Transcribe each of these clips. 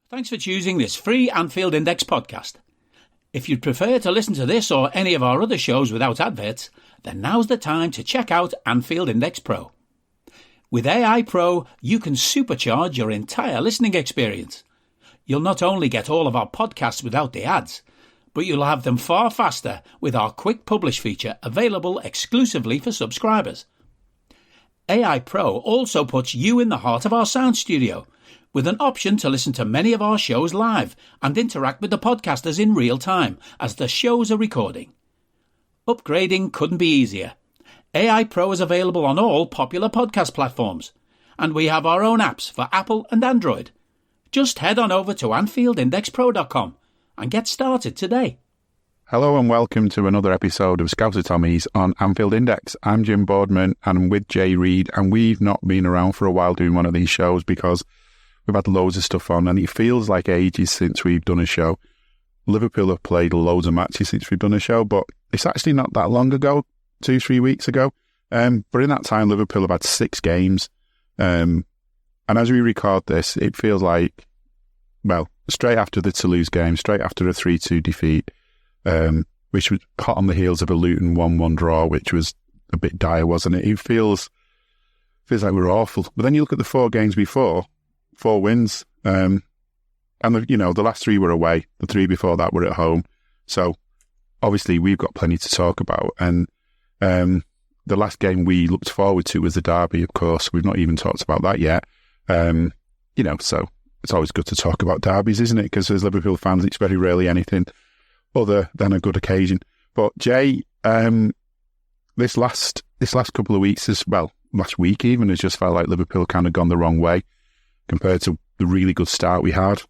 Thanks for choosing this free Anfield Index podcast. If you'd prefer to listen to this or any of our other shows without adverts, then now's the time to check out Anfield Index Pro. With AI Pro, you can supercharge your entire listening experience. You'll not only get all of our podcasts without the ads, but you'll have them far faster with our Quick Publish feature available exclusively for subscribers. AI Pro also puts you in the heart of our sound studio, with an option to listen to many of our shows live and interact with the podcasters in real time as the shows are recording. Upgrading couldn't be easier. AI Pro is available on all popular podcast platforms, and we have our own apps for Apple and Android. Just head on over to AnfieldIndexPro.com and get started today. Hello and welcome to another episode of Scouser Tommies on Anfield Index. I'm Jim Boardman and I'm with Jay Reid, and we've not been around for a while doing one of these shows because we've had loads of stuff on and it feels like ages since we've done a show. Liverpool have played loads of matches since we've done a show, but it's actually not that long ago, 2-3 weeks ago. But in that time, Liverpool have had 6 games. And as we record this, it feels like, well, straight after the Toulouse game, straight after a 3-2 defeat, which was hot on the heels of a Luton 1-1 draw, which was a bit dire, wasn't it? It feels like we're awful. But then you look at the 4 games before, 4 wins, and the last 3 were away. The 3 before that were at home. So obviously we've got plenty to talk about. And the last game we looked forward to was the derby. Of course, we've not even talked about that yet. So it's always good to talk about derbies, isn't it? Because as Liverpool fans, it's very rarely anything other than a good occasion. But Jay, this last couple of weeks, last week even, has just felt like Liverpool kind of gone the wrong way compared to the really good start we had.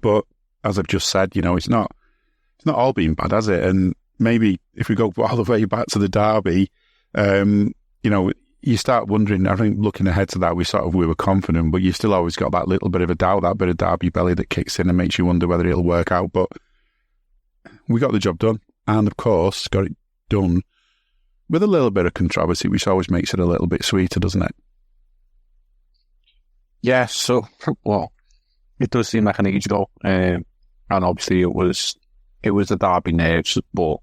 But as I've just said, it's not all been bad, has it? And maybe if we go all the way back to the derby, you start wondering. I think looking ahead to that, we were confident, but you still always got that little bit of a doubt, that bit of derby belly that kicks in and makes you wonder whether it'll work out. But we got the job done, and of course got it done with a little bit of controversy, which always makes it a little bit sweeter, doesn't it? Yeah, so, well, it does seem like an age ago, and obviously it was the derby nerves, but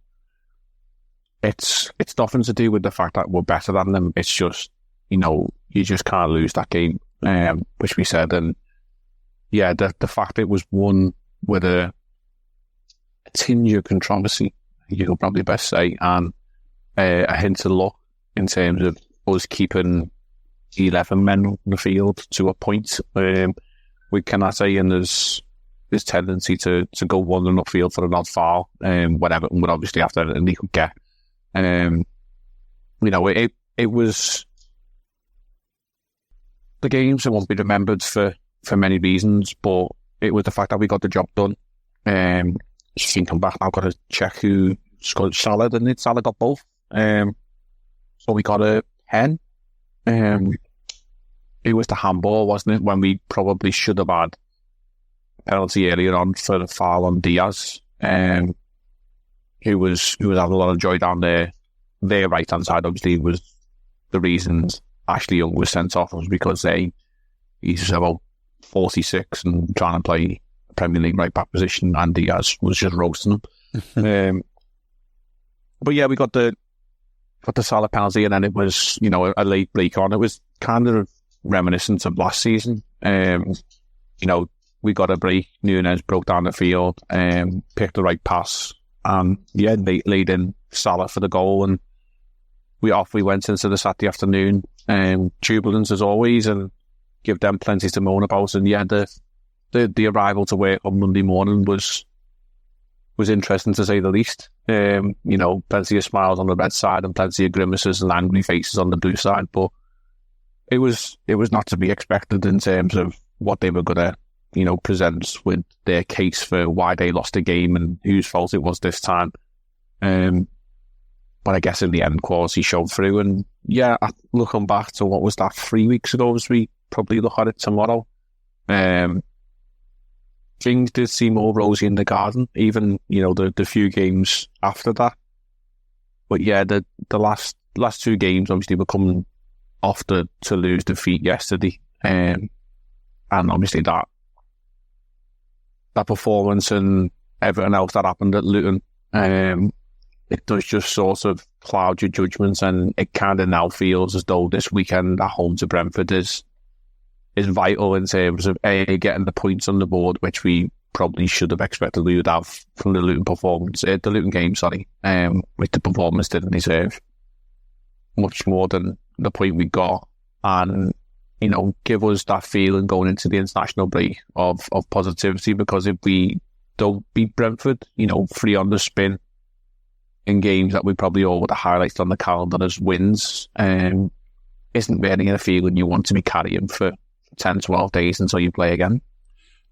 it's nothing to do with the fact that we're better than them. It's just, you just can't lose that game, which we said, and yeah, the fact it was won with a tinge of controversy, you could probably best say, and a hint of luck in terms of us keeping 11 men on the field to a point. We cannot say, and there's this tendency to go wandering upfield for an odd foul, whatever, would obviously have to, and he could get. It was the games that won't be remembered for many reasons, but it was the fact that we got the job done. Thinking back, I've got to check who scored. Salah, didn't it? Salah got both. So we got a 10. It was the handball, wasn't it, when we probably should have had a penalty earlier on for the foul on Diaz, who was having a lot of joy down there. Their right-hand side, obviously, was the reasons Ashley Young was sent off, was because he's about 46 and trying to play a Premier League right-back position, and Diaz was just roasting him. But yeah, we got the Salah penalty, and then it was, a late break on. It was kind of reminiscent of last season. We got a break. Núñez broke down the field, picked the right pass, and they laid in Salah for the goal, and we went into the Saturday afternoon, jubilant as always, and give them plenty to moan about. And the arrival to work on Monday morning was interesting, to say the least. Plenty of smiles on the red side and plenty of grimaces and angry faces on the blue side, but it was not to be expected in terms of what they were going to, present with their case for why they lost the game and whose fault it was this time. But I guess in the end, quality showed through. And yeah, looking back to what was that 3 weeks ago, as we probably look at it tomorrow, things did seem all rosy in the garden, even, the few games after that. But yeah, the last 2 games obviously were coming off the Toulouse defeat yesterday. And obviously that that performance and everything else that happened at Luton, it does just sort of cloud your judgments, and it kind of now feels as though this weekend at home to Brentford is vital in terms of getting the points on the board, which we probably should have expected we would have from the Luton performance, the Luton game, which the performance didn't deserve much more than the point we got, and give us that feeling going into the international break of positivity, because if we don't beat Brentford, 3 on the spin in games that we probably all would have highlighted on the calendar as wins, isn't really a feeling you want to be carrying for 10, 12 days until you play again.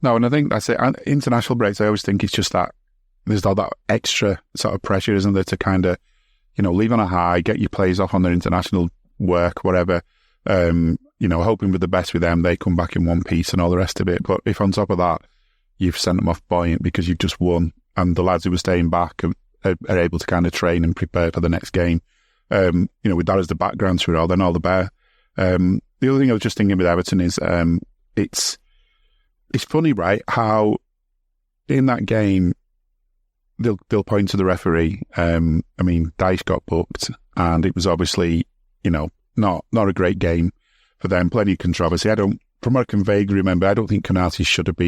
No, and I think that's it. International breaks, I always think it's just that there's all that extra sort of pressure, isn't there, to kind of, leave on a high, get your players off on their international work, whatever, hoping for the best with them, they come back in one piece and all the rest of it. But if on top of that, you've sent them off buoyant because you've just won, and the lads who were staying back are able to kind of train and prepare for the next game, with that as the background through it all, then all the better. The other thing I was just thinking with Everton is it's funny, right, how in that game they'll point to the referee. Dyche got booked, and it was obviously, not a great game for them. Plenty of controversy. From what I can vaguely remember, I don't think Konaté shouldn't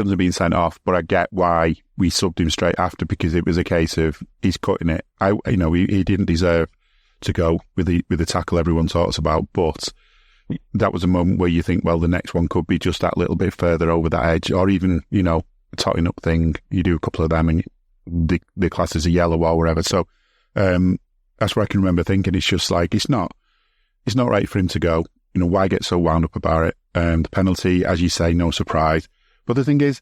have been sent off, but I get why we subbed him straight after, because it was a case of he's cutting it. He didn't deserve to go with the tackle everyone talks about, but that was a moment where you think, well, the next one could be just that little bit further over that edge, or even, a totting up thing. You do a couple of them and the class is a yellow or whatever. So that's where I can remember thinking, it's just like, it's not right for him to go. Why get so wound up about it? The penalty, as you say, no surprise. But the thing is,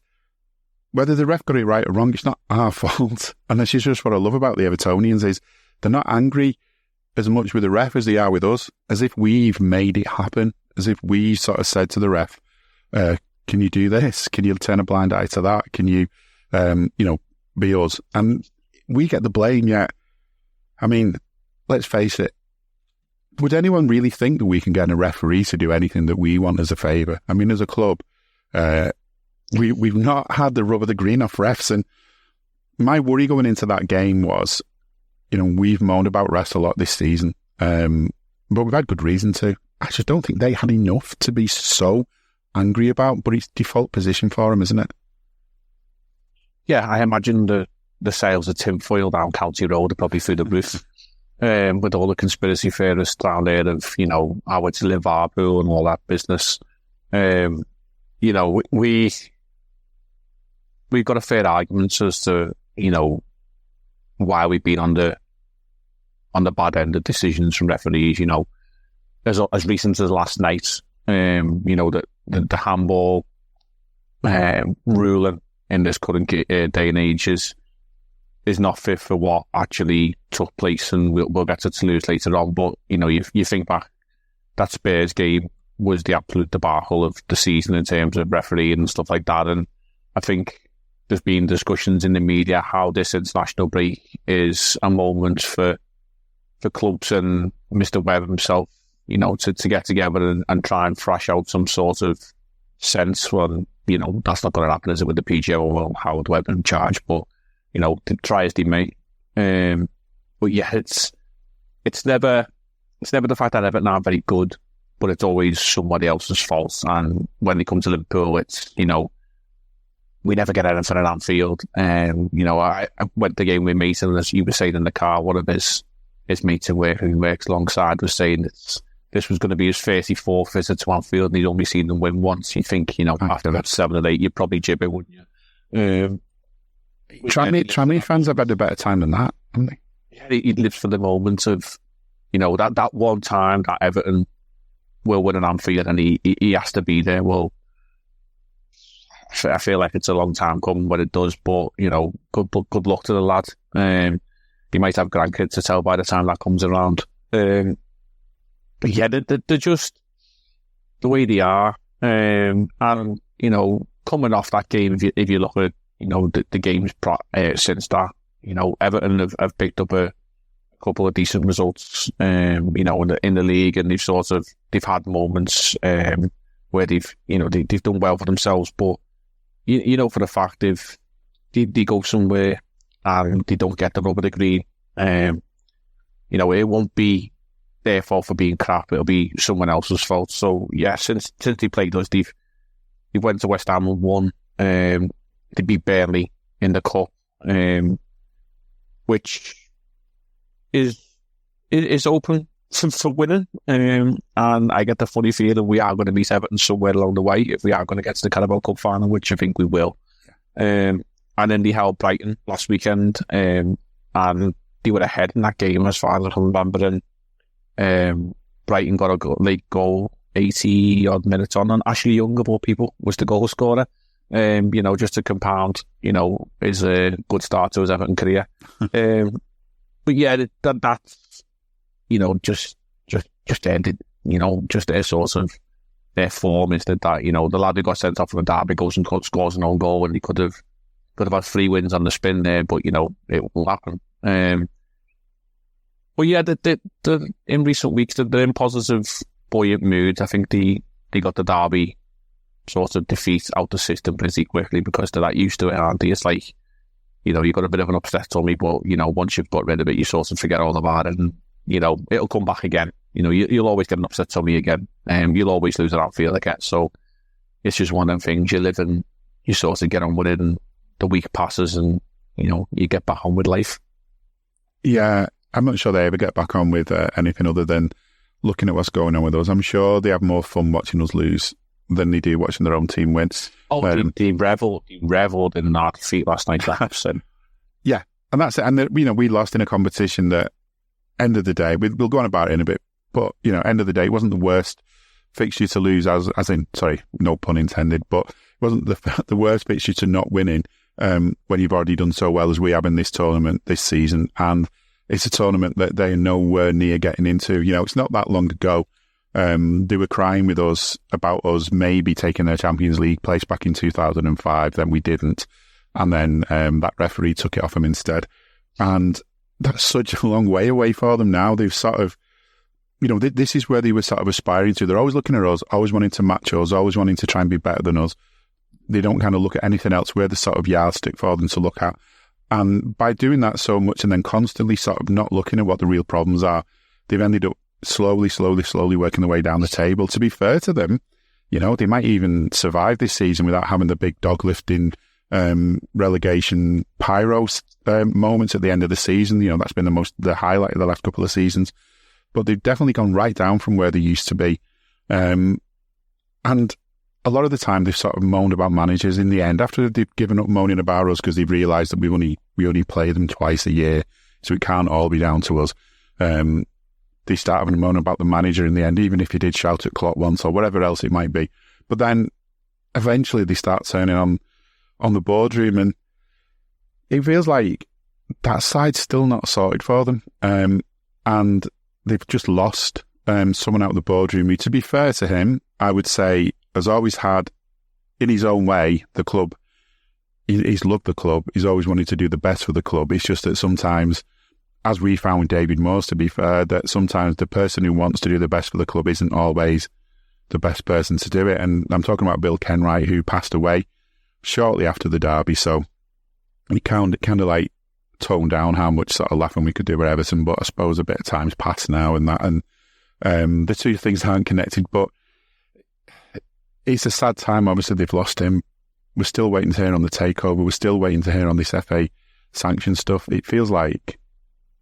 whether the ref got it right or wrong, it's not our fault. And that's just what I love about the Evertonians, is they're not angry as much with the ref as they are with us, as if we've made it happen, as if we sort of said to the ref, can you do this? Can you turn a blind eye to that? Can you, be us? And we get the blame, yet, let's face it, would anyone really think that we can get a referee to do anything that we want as a favour? As a club, we've not had the rub of the green off refs, and my worry going into that game was, we've moaned about refs a lot this season, but we've had good reason to. I just don't think they had enough to be so angry about, but it's default position for them, isn't it? Yeah, I imagine the sales of tinfoil down County Road are probably through the roof, with all the conspiracy theorists down there of, how it's Liverpool and all that business. We've got a fair argument as to, why we've been on the bad end of decisions from referees, as recent as last night, the handball ruling in this current day and age is not fit for what actually took place, and we'll get to Toulouse later on. But, you think back, that Spurs game was the absolute debacle of the season in terms of refereeing and stuff like that, and I think there's been discussions in the media how this international break is a moment for clubs and Mr. Webb himself, to get together and try and thrash out some sort of sense. Well, that's not going to happen, is it, with the PGO or Howard Webb in charge? But, try as they may. But yeah, it's never the fact that Everton are very good, but it's always somebody else's fault. And when they come to Liverpool, it's, we never get anything at Anfield. I went to the game with Mason, and as you were saying in the car, one of his mates who works alongside was saying this was going to be his 34th visit to Anfield, and he'd only seen them win once. You think, after that 7 or 8, you'd probably jib it, wouldn't you? Tranmere fans have had a better time than that, haven't they? Yeah, he lives for the moment of, that one time that Everton will win an Anfield, and he has to be there. Well, I feel like it's a long time coming when it does, but, good luck to the lad. He might have grandkids to tell by the time that comes around. But yeah, they're just the way they are. And, coming off that game, if you look at, the games since that, Everton have picked up a couple of decent results, in the league, and they've had moments where they've done well for themselves, but you know for the fact if they go somewhere and they don't get the rub of the green, you know, it won't be their fault for being crap. It'll be someone else's fault. So yeah, since they played us, they went to West Ham and won. They beat Burnley in the cup, which is open for winning. And I get the funny feeling we are going to meet Everton somewhere along the way if we are going to get to the Carabao Cup final, which I think we will. And then they held Brighton last weekend, and they were ahead in that game as far as I can remember. And Brighton got a late goal 80 odd minutes on, and Ashley Young, of all people, was the goal scorer. You know, just to compound, you know, is a good start to his Everton career. But yeah, that's, you know, just ended, you know, just their sort of, their form is that, you know, the lad who got sent off from a derby goes and scores an own goal, and he could have had 3 wins on the spin there, but, you know, it will happen. But yeah, in recent weeks, they're in positive, buoyant moods. I think they got the derby sort of defeat out the system pretty quickly because they're that used to it, aren't they? It's like, you know, you got a bit of an upset tummy, but, you know, once you've got rid of it, you sort of forget all about it, and, you know, it'll come back again. You know, you'll always get an upset tummy again, and you'll always lose an Anfield again. So it's just one of them things. You live and you sort of get on with it, and the week passes, and, you know, you get back on with life. Yeah, I'm not sure they ever get back on with anything other than looking at what's going on with us. I'm sure they have more fun watching us lose than they do watching their own team win. Oh, they revelled in our defeat last night, 100%. Yeah, and that's it. And, you know, we lost in a competition that, end of the day, we'll go on about it in a bit, but, you know, end of the day, it wasn't the worst fixture to lose, as in, sorry, no pun intended, but it wasn't the worst fixture to not win in when you've already done so well as we have in this tournament this season. And it's a tournament that they are nowhere near getting into. You know, it's not that long ago. They were crying with us about us maybe taking their Champions League place back in 2005. Then we didn't. And then that referee took it off them instead. And that's such a long way away for them now. They've sort of, you know, this is where they were sort of aspiring to. They're always looking at us, always wanting to match us, always wanting to try and be better than us. They don't kind of look at anything else. We're the sort of yardstick for them to look at. And by doing that so much and then constantly sort of not looking at what the real problems are, they've ended up slowly working their way down the table. To be fair to them, you know, they might even survive this season without having the big dog lifting relegation pyro moments at the end of the season. You know, that's been the highlight of the last couple of seasons. But they've definitely gone right down from where they used to be. And a lot of the time they've sort of moaned about managers. In the end, after they've given up moaning about us because they've realised that we only play them twice a year, so it can't all be down to us. They start having a moan about the manager in the end, even if you did shout at Klopp once or whatever else it might be. But then eventually they start turning on the boardroom, and it feels like that side's still not sorted for them. And they've just lost someone out of the boardroom who, to be fair to him, I would say has always had, in his own way, the club. He's loved the club. He's always wanted to do the best for the club. It's just that sometimes, as we found with David Moores, to be fair, that sometimes the person who wants to do the best for the club isn't always the best person to do it. And I'm talking about Bill Kenwright, who passed away shortly after the derby. So he kind of like toned down how much sort of laughing we could do with Everton. But I suppose a bit of time's passed now and that. And the two things aren't connected. But it's a sad time. Obviously, they've lost him. We're still waiting to hear on the takeover. We're still waiting to hear on this FA sanction stuff. It feels like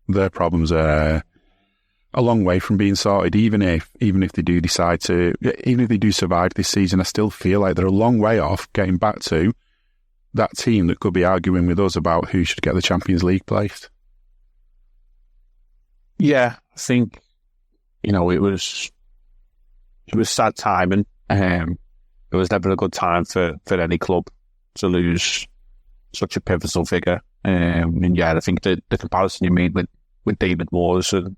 their problems are a long way from being sorted. Even if they do decide to, even if they do survive this season, I still feel like they're a long way off getting back to that team that could be arguing with us about who should get the Champions League place. Yeah, I think, you know, it was sad timing. It was never a good time for any club to lose such a pivotal figure. And yeah, I think the comparison you made with David Moores and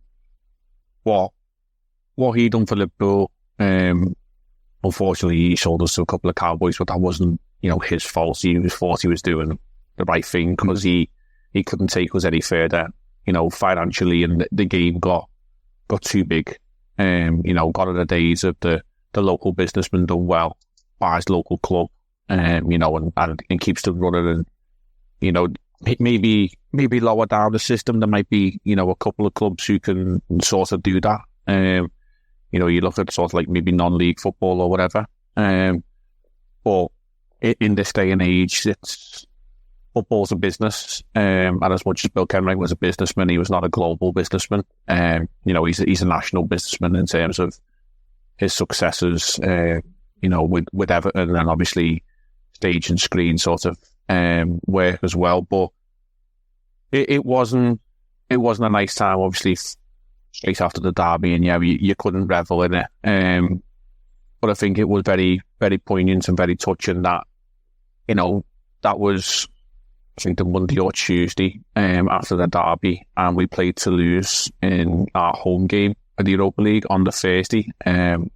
what he done for Liverpool, unfortunately he sold us to a couple of Cowboys, but that wasn't, you know, his fault. He thought he was doing the right thing because he couldn't take us any further, you know, financially, and the game got too big. You know, gone are the days of the local businessman done well, buys local club, and keeps them running. And, maybe lower down the system, there might be, a couple of clubs who can sort of do that. You look at sort of like maybe non-league football or whatever. But in this day and age, football's a business. And as much as Bill Kenwright was a businessman, he was not a global businessman. He's a national businessman in terms of his successes, with Everton, and obviously stage and screen sort of work as well. But it wasn't a nice time, obviously, straight after the derby, and you couldn't revel in it. But I think it was very, very poignant and very touching that, that was, I think, the Monday or Tuesday after the derby, and we played Toulouse in our home game of the Europa League on the Thursday. And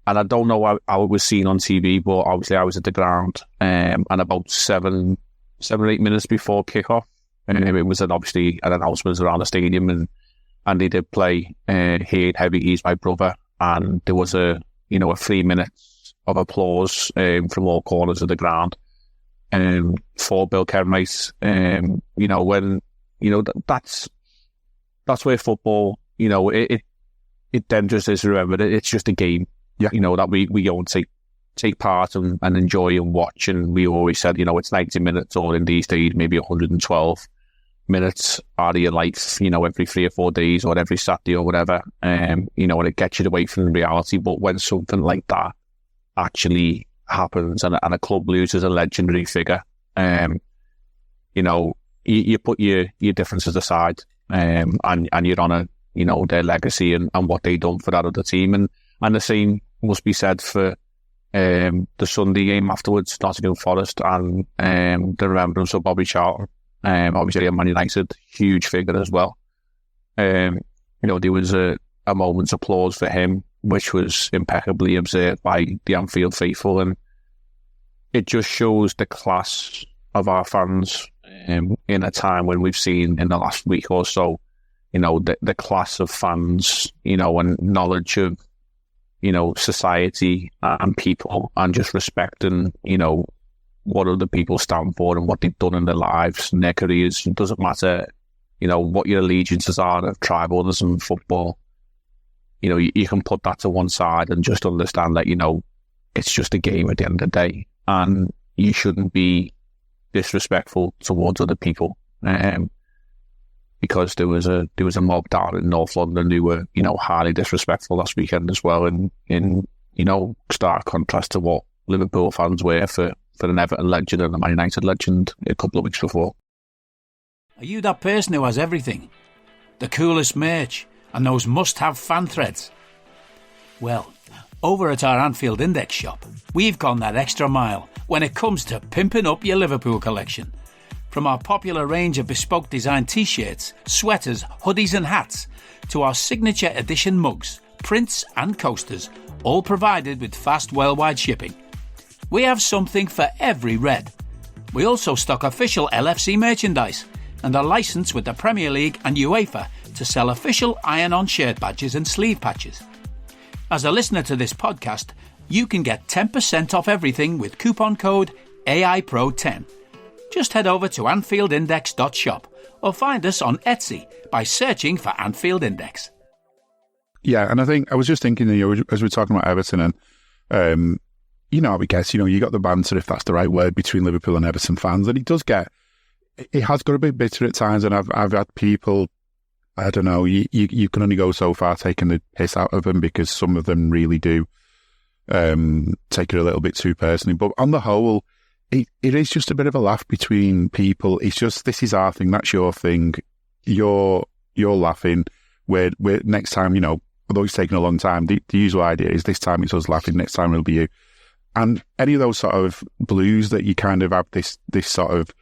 I don't know how it was seen on TV, but obviously I was at the ground, and about 7 or 8 minutes before kickoff, it was obviously an announcement around the stadium, and they did play Here Heavy, He's My Brother, and there was a 3 minutes of applause from all corners of the ground for Bill Kenwright. When that's where football, it then just is remembered. It's just a game, that we go and take part and enjoy and watch. And we always said, it's 90 minutes, or in these days maybe 112 minutes out of your life, every 3 or 4 days, or every Saturday or whatever, and it gets you away from reality. But when something like that actually happens, and a club loses a legendary figure, you put your differences aside, and you're on their legacy and what they done for that other team, and the same must be said for the Sunday game afterwards, Nottingham Forest, and the remembrance of Bobby Charlton. Obviously a Man United huge figure as well. There was a moment's applause for him, which was impeccably observed by the Anfield faithful, and it just shows the class of our fans in a time when we've seen in the last week or so, the class of fans, and knowledge of, society and people, and just respecting, what other people stand for and what they've done in their lives and their careers. It doesn't matter, what your allegiances are of tribalism, football. You can put that to one side and just understand that, it's just a game at the end of the day, and you shouldn't be disrespectful towards other people. Because there was a mob down in North London who were, highly disrespectful last weekend as well, in stark contrast to what Liverpool fans were for an Everton legend and a Man United legend a couple of weeks before. Are you that person who has everything? The coolest merch and those must-have fan threads? Well, over at our Anfield Index shop, we've gone that extra mile when it comes to pimping up your Liverpool collection. From our popular range of bespoke design t-shirts, sweaters, hoodies and hats, to our signature edition mugs, prints and coasters, all provided with fast worldwide shipping. We have something for every red. We also stock official LFC merchandise and are licensed with the Premier League and UEFA to sell official iron-on shirt badges and sleeve patches. As a listener to this podcast, you can get 10% off everything with coupon code AIPRO10. Just head over to AnfieldIndex.shop or find us on Etsy by searching for Anfield Index. Yeah, and I think I was just thinking, as we're talking about Everton, and I guess, you got the banter, if that's the right word, between Liverpool and Everton fans, and it has got a bit bitter at times, and I've had people, I don't know, you can only go so far taking the piss out of them, because some of them really do take it a little bit too personally. But on the whole, it is just a bit of a laugh between people. It's just, this is our thing, that's your thing. You're laughing. We're next time, although it's taken a long time, the usual idea is this time it's us laughing, next time it'll be you. And any of those sort of blues that you kind of have this sort of, I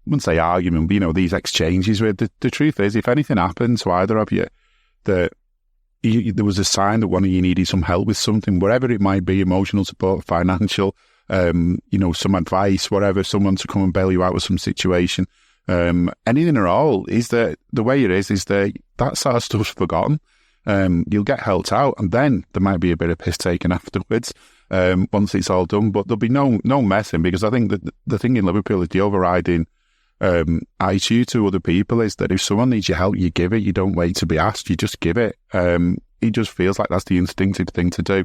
wouldn't say argument, but these exchanges where the truth is, if anything happened to either of you, that there was a sign that one of you needed some help with something, whatever it might be, emotional support, financial, some advice, whatever, someone to come and bail you out of some situation, anything at all, is that the way it is that sort of stuff's forgotten. You'll get helped out, and then there might be a bit of piss taken afterwards. once it's all done. But there'll be no messing, because I think that the thing in Liverpool is the overriding attitude to other people is that if someone needs your help, you give it. You don't wait to be asked. You just give it. It just feels like that's the instinctive thing to do.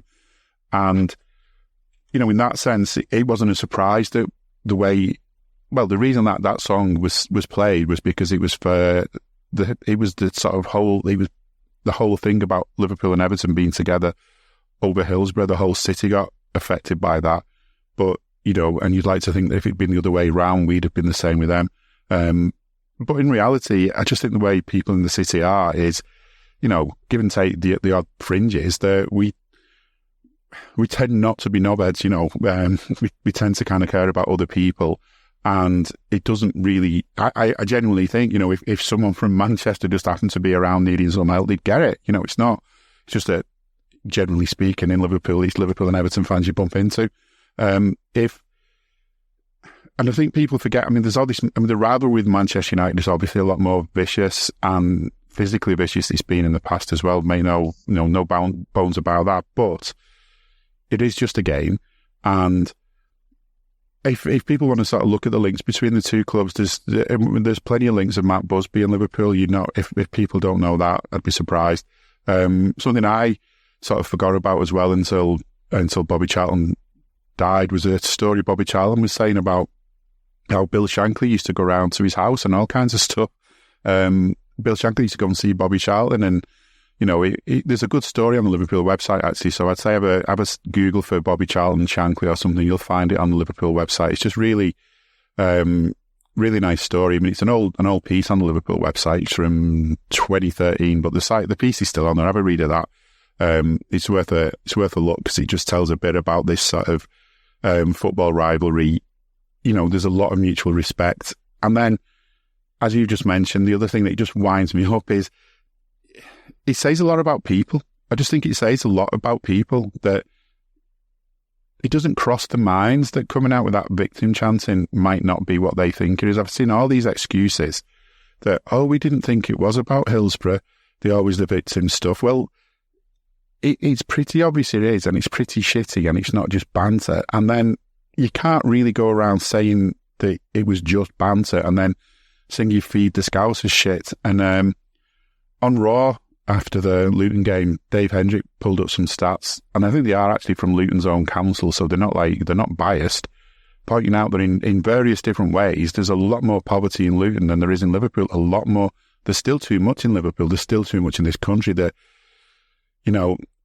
And, in that sense, it wasn't a surprise that the way... Well, the reason that song was played was because it was the whole thing about Liverpool and Everton being together over Hillsborough. The whole city got affected by that. But, and you'd like to think that if it'd been the other way around, we'd have been the same with them. But in reality, I just think the way people in the city are is, give and take the odd fringes, that we tend not to be knobheads, we tend to kind of care about other people. And it doesn't really, I genuinely think, if someone from Manchester just happened to be around needing some help, they'd get it. It's just that, generally speaking, in Liverpool, it's Liverpool and Everton fans you bump into. And I think people forget, there's all this, the rivalry with Manchester United is obviously a lot more vicious and physically vicious it's been in the past as well. No bones about that, but it is just a game. And if people want to sort of look at the links between the two clubs, there's plenty of links of Matt Busby and Liverpool. If people don't know that, I'd be surprised. Something I sort of forgot about as well until Bobby Charlton died was a story Bobby Charlton was saying about how Bill Shankly used to go around to his house and all kinds of stuff. Bill Shankly used to go and see Bobby Charlton, and there's a good story on the Liverpool website, actually. So I'd say have a Google for Bobby Charlton Shankly or something. You'll find it on the Liverpool website. It's just really, really nice story. It's an old piece on the Liverpool website. It's from 2013, but the piece is still on there. Have a read of that. It's worth a look, because it just tells a bit about this sort of football rivalry. There's a lot of mutual respect. And then, as you just mentioned, the other thing that just winds me up is, it says a lot about people. I just think it says a lot about people, that it doesn't cross the minds that coming out with that victim chanting might not be what they think it is. I've seen all these excuses that, we didn't think it was about Hillsborough. They always the victim stuff. Well, it's pretty obvious it is, and it's pretty shitty, and it's not just banter. And then you can't really go around saying that it was just banter and then saying you feed the Scouser shit. And on Raw, after the Luton game, Dave Hendrick pulled up some stats, and I think they are actually from Luton's own council, so they're not biased, pointing out that in various different ways, there's a lot more poverty in Luton than there is in Liverpool. A lot more. There's still too much in Liverpool. There's still too much in this country that,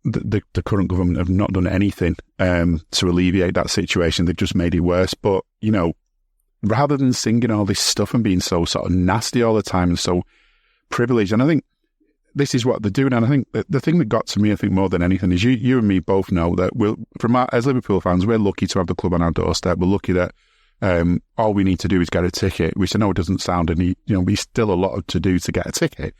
the current government have not done anything to alleviate that situation. They've just made it worse. But, rather than singing all this stuff and being so sort of nasty all the time and so privileged, and I think this is what they're doing. And I think the thing that got to me, I think more than anything, is you and me both know that as Liverpool fans, we're lucky to have the club on our doorstep. We're lucky that all we need to do is get a ticket, which I know it doesn't sound any, we still a lot to do to get a ticket,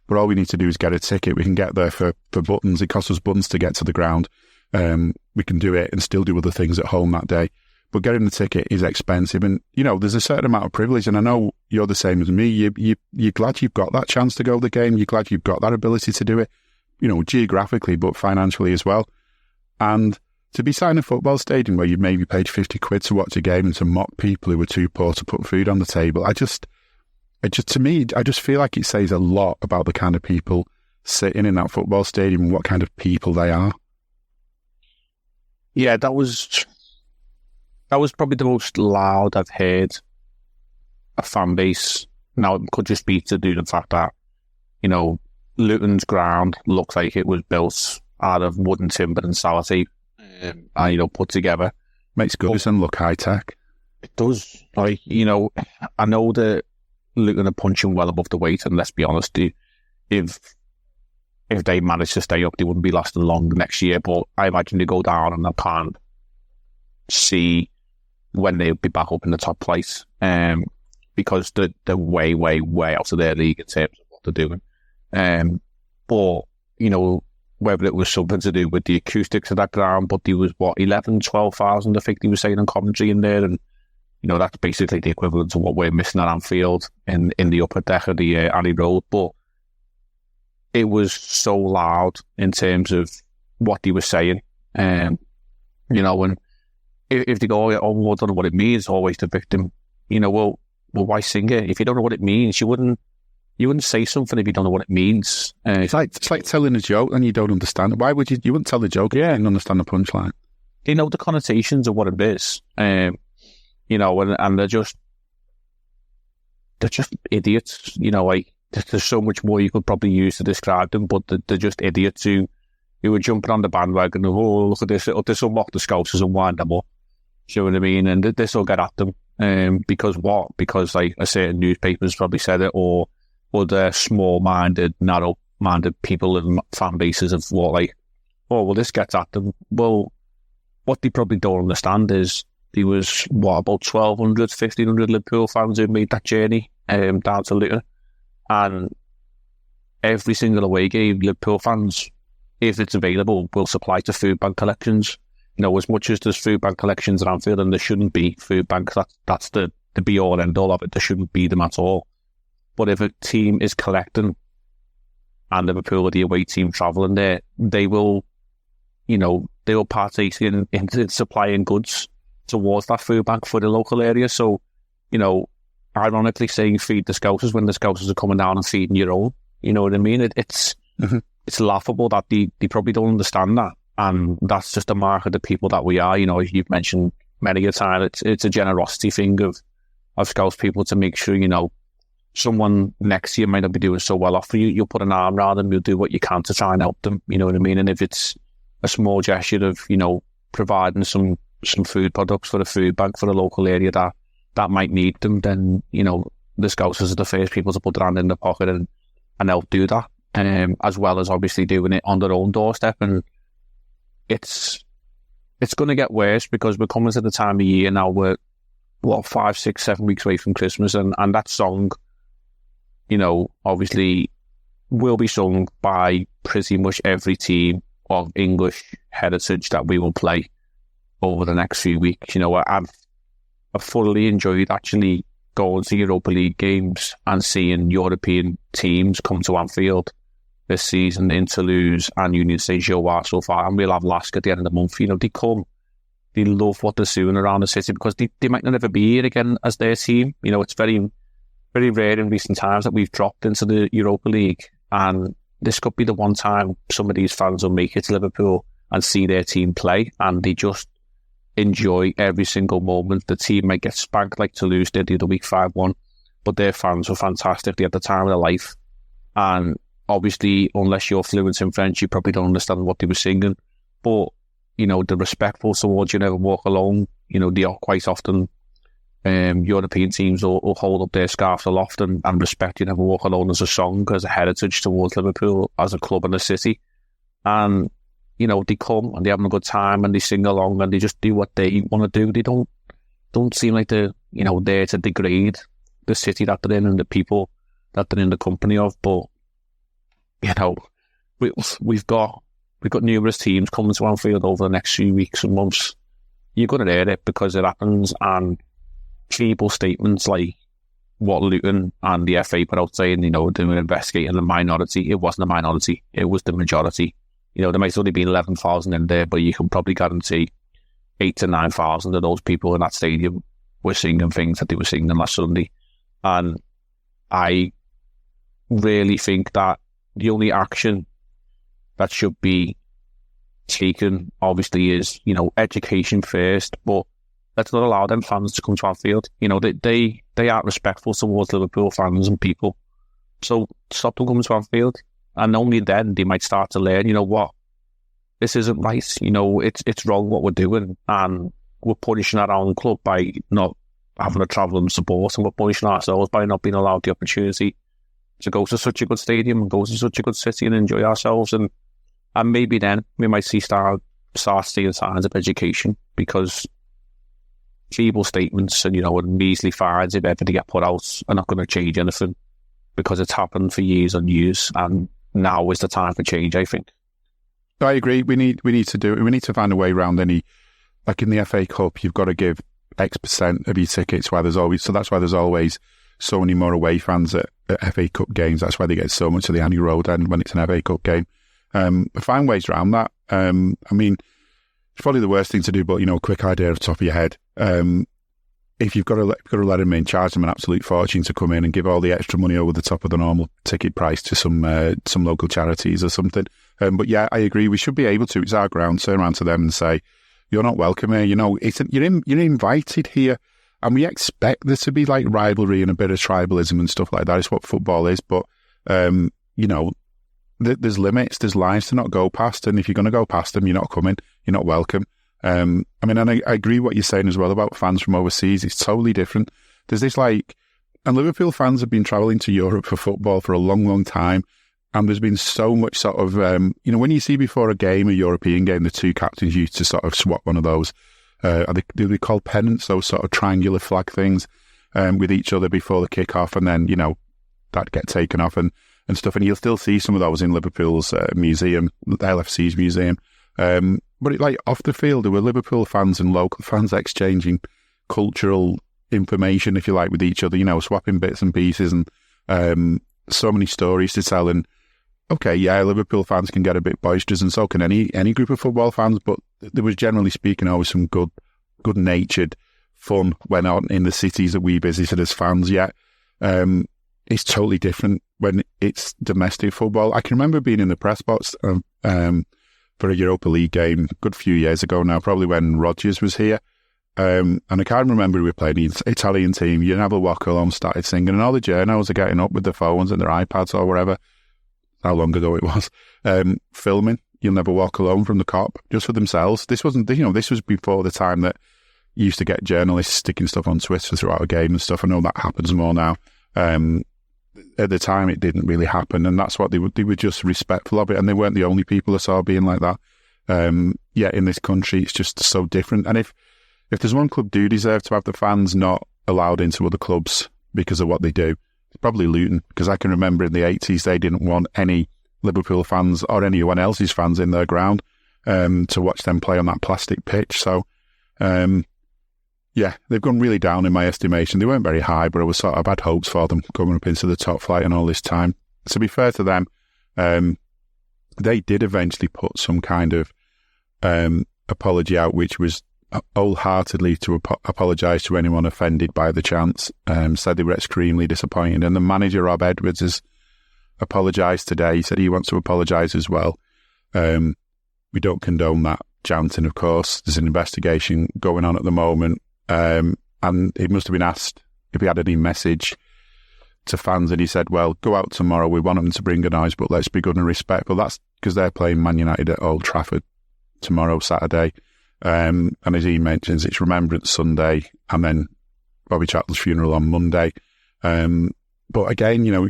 but all we need to do is get a ticket. We can get there for buttons. It costs us buttons to get to the ground. We can do it and still do other things at home that day. But getting the ticket is expensive, and there's a certain amount of privilege. And I know you're the same as me. You're glad you've got that chance to go to the game. You're glad you've got that ability to do it, geographically, but financially as well. And to be sat in a football stadium where you maybe paid 50 quid to watch a game and to mock people who were too poor to put food on the table, I just feel like it says a lot about the kind of people sitting in that football stadium and what kind of people they are. Yeah, that was probably the most loud I've heard a fan base. Now, it could just be to do the fact that, Luton's ground looks like it was built out of wooden timber and sellotape, and, put together. Makes Goodison look high-tech. It does. I know that Luton are punching well above the weight, and let's be honest, if they manage to stay up, they wouldn't be lasting long next year, but I imagine they go down, and I can't see when they'll be back up in the top place, because they're way, way, way out of their league in terms of what they're doing. But, whether it was something to do with the acoustics of that ground, but there was, 12,000, I think they were saying in commentary in there, and, that's basically the equivalent to what we're missing at Anfield in the upper deck of the Alley Road. But it was so loud in terms of what they were saying. You know, and if they go, oh, I don't know what it means, always the victim, you know, well, why sing it? If you don't know what it means, you wouldn't say something if you don't know what it means. It's like telling a joke and you don't understand it. Why would you wouldn't tell the joke if you didn't understand the punchline? They know the connotations of what it is. You know, and they're just idiots. You know, like there's so much more you could probably use to describe them, but they're just idiots who are jumping on the bandwagon of, oh, look at this, this will mock the Scousers and wind them up. Do you know what I mean? And this will get at them. Because what? Because like a certain newspapers probably said it, or other small-minded, narrow-minded people and fan bases of what, like, oh, well, this gets at them. Well, what they probably don't understand is there was, about 1,200, 1,500 Liverpool fans who made that journey down to Luton. And every single away game, Liverpool fans, if it's available, will supply to food bank collections. You know, as much as there's food bank collections at Anfield, and there shouldn't be food banks, that's the be-all, end-all of it. There shouldn't be them at all. But if a team is collecting and Liverpool are the away team travelling there, they will partake in supplying goods towards that food bank for the local area. So, you know, ironically saying feed the Scousers when the Scousers are coming down and feeding your own. You know what I mean? It's laughable that they probably don't understand that. And that's just a mark of the people that we are. You know, as you've mentioned many a time, it's a generosity thing of Scouse people to make sure, you know, someone next to you might not be doing so well off for you. You'll put an arm around them, you'll do what you can to try and help them. You know what I mean? And if it's a small gesture of, you know, providing some food products for the food bank for the local area that might need them, then, you know, the Scousers are the first people to put their hand in their pocket and help do that. As well as obviously doing it on their own doorstep. And it's going to get worse because we're coming to the time of year now where, 5, 6, 7 weeks away from Christmas, and that song, you know, obviously will be sung by pretty much every team of English heritage that we will play over the next few weeks. You know, I've thoroughly enjoyed actually going to Europa League games and seeing European teams come to Anfield this season in Toulouse and Union Saint-Gilloise so far, and we'll have Lask at the end of the month. You know, they come, they love what they're doing around the city because they might not ever be here again as their team. You know, it's very, very rare in recent times that we've dropped into the Europa League, and this could be the one time some of these fans will make it to Liverpool and see their team play, and they just enjoy every single moment. The team might get spanked like Toulouse did the other week 5-1, but their fans were fantastic. They had the time of their life, and obviously, unless you're fluent in French, you probably don't understand what they were singing, but you know, the respectful towards you never walk alone. You know, they are quite often, European teams will hold up their scarves aloft and respect you never walk alone as a song, as a heritage towards Liverpool, as a club in the city. And, you know, they come and they're having a good time and they sing along and they just do what they want to do. They don't seem like they're, you know, there to degrade the city that they're in and the people that they're in the company of. But, you know, we've got numerous teams coming to Anfield over the next few weeks and months. You're going to hear it because it happens, and feeble statements like what Luton and the FA put out saying, you know, they were investigating the minority. It wasn't a minority, it was the majority. You know, there might only be 11,000 in there, but you can probably guarantee 8,000 to 9,000 of those people in that stadium were singing things that they were singing last Sunday. And I really think that the only action that should be taken, obviously, is, you know, education first, but let's not allow them fans to come to Anfield. You know, they aren't respectful towards Liverpool fans and people. So stop them coming to Anfield, and only then they might start to learn, you know what, this isn't right, you know, it's wrong what we're doing, and we're punishing our own club by not having a travelling support, and we're punishing ourselves by not being allowed the opportunity to go to such a good stadium and go to such a good city and enjoy ourselves. And maybe then we might start seeing signs of education, because feeble statements and, you know, and measly fines, if ever they get put out, are not going to change anything, because it's happened for years and years, and now is the time for change, I think. I agree. We need to find a way around any, like in the FA Cup, you've got to give X% of your tickets, so that's why there's always so many more away fans at FA Cup games. That's why they get so much of the Annie Road end when it's an FA Cup game. Find ways around that. I mean, probably the worst thing to do, but, you know, quick idea off the top of your head. If you've got to let them in, charge them an absolute fortune to come in and give all the extra money over the top of the normal ticket price to some local charities or something. But yeah, I agree. We should be able to. It's our ground. Turn around to them and say, "You're not welcome here. You know, you're invited here, and we expect there to be like rivalry and a bit of tribalism and stuff like that. It's what football is. But you know, there's limits. There's lines to not go past, and if you're going to go past them, you're not coming. You're not welcome." I mean, and I agree what you're saying as well about fans from overseas. It's totally different. There's this and Liverpool fans have been travelling to Europe for football for a long, long time. And there's been so much sort of, you know, when you see before a game, a European game, the two captains used to sort of swap one of those, do they call pennants, those sort of triangular flag things, with each other before the kick-off. And then, you know, that get taken off and stuff. And you'll still see some of those in Liverpool's museum, the LFC's museum. But off the field, there were Liverpool fans and local fans exchanging cultural information, if you like, with each other, you know, swapping bits and pieces and so many stories to tell. And okay, yeah, Liverpool fans can get a bit boisterous, and so can any group of football fans, but there was, generally speaking, always some good-natured fun went on in the cities that we visited as fans. Yet it's totally different when it's domestic football. I can remember being in the press box for a Europa League game a good few years ago now, probably when Rodgers was here. And I can't remember we were playing the Italian team. You never walk along, started singing, and all the journos are getting up with their phones and their iPads or whatever, how long ago it was, filming. You'll never walk alone from the cop, just for themselves. This wasn't, you know, this was before the time that you used to get journalists sticking stuff on Twitter throughout a game and stuff. I know that happens more now. At the time, it didn't really happen, and that's what they were just respectful of it, and they weren't the only people I saw being like that. Yeah, in this country, it's just so different. And if there's one club do deserve to have the fans not allowed into other clubs because of what they do, it's probably Luton, because I can remember in the 80s they didn't want any Liverpool fans or anyone else's fans in their ground to watch them play on that plastic pitch. So, yeah, they've gone really down in my estimation. They weren't very high, but I had hopes for them coming up into the top flight and all this time. To be fair to them, they did eventually put some kind of apology out, which was wholeheartedly to apologise to anyone offended by the chants. Said they were extremely disappointed. And the manager, Rob Edwards, has apologised today. He said he wants to apologise as well. We don't condone that chanting, of course. There's an investigation going on at the moment. And he must have been asked if he had any message to fans, and he said, well, go out tomorrow. We want them to bring a noise, but let's be good and respectful. That's because they're playing Man United at Old Trafford tomorrow, Saturday. And as he mentions, it's Remembrance Sunday and then Bobby Charlton's funeral on Monday. But again, you know,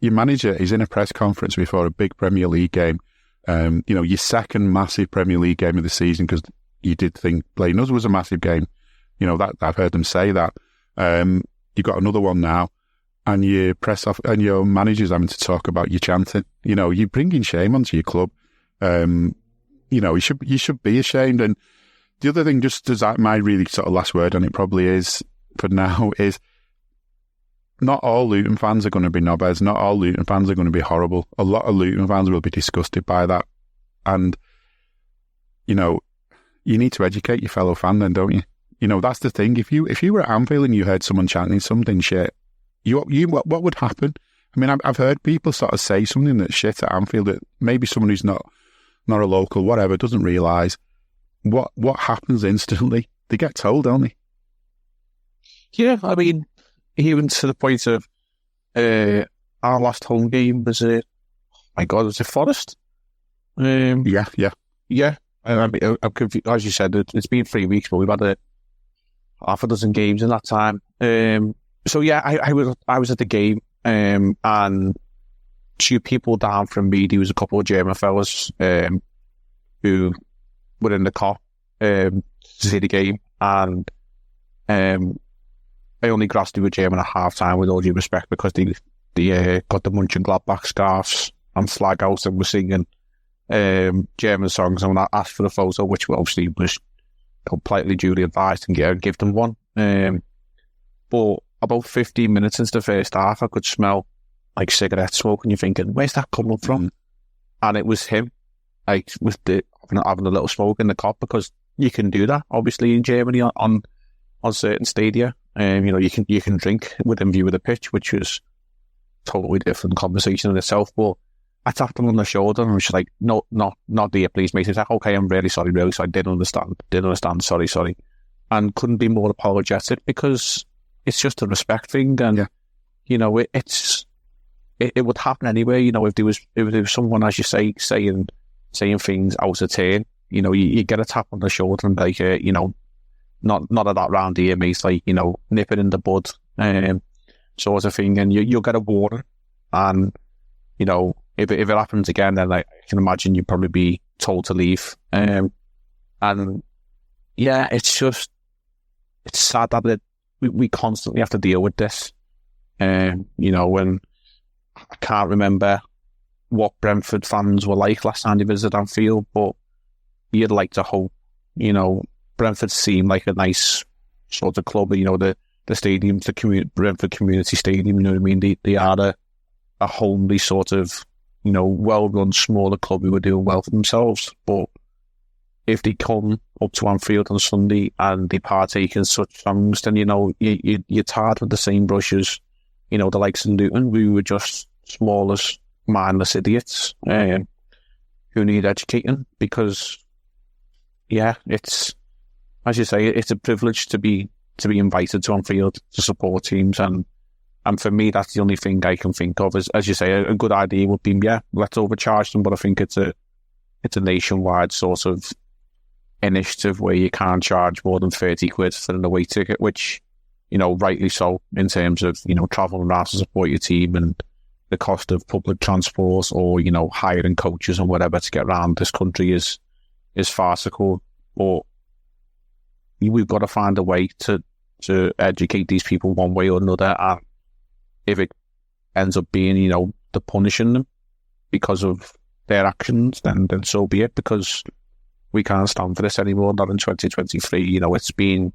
your manager is in a press conference before a big Premier League game. You know, your second massive Premier League game of the season, because you did think playing us was a massive game. You know, that I've heard them say that. You've got another one now, and your press off and your manager's having to talk about your chanting. You know, you're bringing shame onto your club. You know, you should be ashamed. And the other thing, just as my really sort of last word on it probably is for now, is not all Luton fans are going to be knobheads. Not all Luton fans are going to be horrible. A lot of Luton fans will be disgusted by that. And, you know, you need to educate your fellow fan then, don't you? You know, that's the thing. If you were at Anfield and you heard someone chanting something shit, what would happen? I mean, I've heard people sort of say something that's shit at Anfield that maybe someone who's not a local, whatever, doesn't realise. What happens instantly? They get told, don't they? Yeah, I mean, even to the point of our last home game was my God, was it Forest? Yeah. I mean, I'm confused. As you said, it's been 3 weeks, but we've had half a dozen games in that time. So yeah, I was at the game, and two people down from me, there was a couple of German fellas who were in the car to see the game, and I only grasped they were German at half time, with all due respect, because they got the Mönchengladbach scarves and flag out and were singing German songs, and when I asked for a photo, which obviously was completely duly advised, and give them one. But about 15 minutes into the first half, I could smell like cigarette smoke, and you're thinking, where's that coming from? And it was him, like with the having a little smoke in the cop, because you can do that, obviously, in Germany on certain stadia. You can drink within view of the pitch, which is totally different conversation in itself. But I tapped him on the shoulder and was like, no, not there, please, mate. He's like, okay, I'm really sorry, didn't understand, sorry. And couldn't be more apologetic, because it's just a respect thing. And, it would happen anyway. If there was someone, as you say, saying things out of turn, you get a tap on the shoulder and like, not at that round here, mate. Like, nip it in the bud, sort of thing. And you'll get a warning. And, if it happens again, then I can imagine you'd probably be told to leave. And yeah, it's sad that we constantly have to deal with this. When I can't remember what Brentford fans were like last time they visited Anfield, but you'd like to hope, Brentford seemed like a nice sort of club. The stadium's the Brentford Community Stadium, you know what I mean? They are a homely sort of, well-run, smaller club who are doing well for themselves. But if they come up to Anfield on Sunday and they partake in such songs, then, you're tarred with the same brushes, the likes of Luton, who were just smallest, mindless idiots who need educating. Because, yeah, it's, as you say, it's a privilege to be invited to Anfield to support teams, and for me, that's the only thing I can think of. As you say, a good idea would be, yeah, let's overcharge them. But I think it's a nationwide sort of initiative where you can't charge more than 30 quid for an away ticket, which, rightly so, in terms of, travelling around to support your team and the cost of public transport or, hiring coaches and whatever to get around this country is farcical. But we've got to find a way to educate these people one way or another. And if it ends up being, the punishing them because of their actions, then so be it, because we can't stand for this anymore, not in 2023. It's been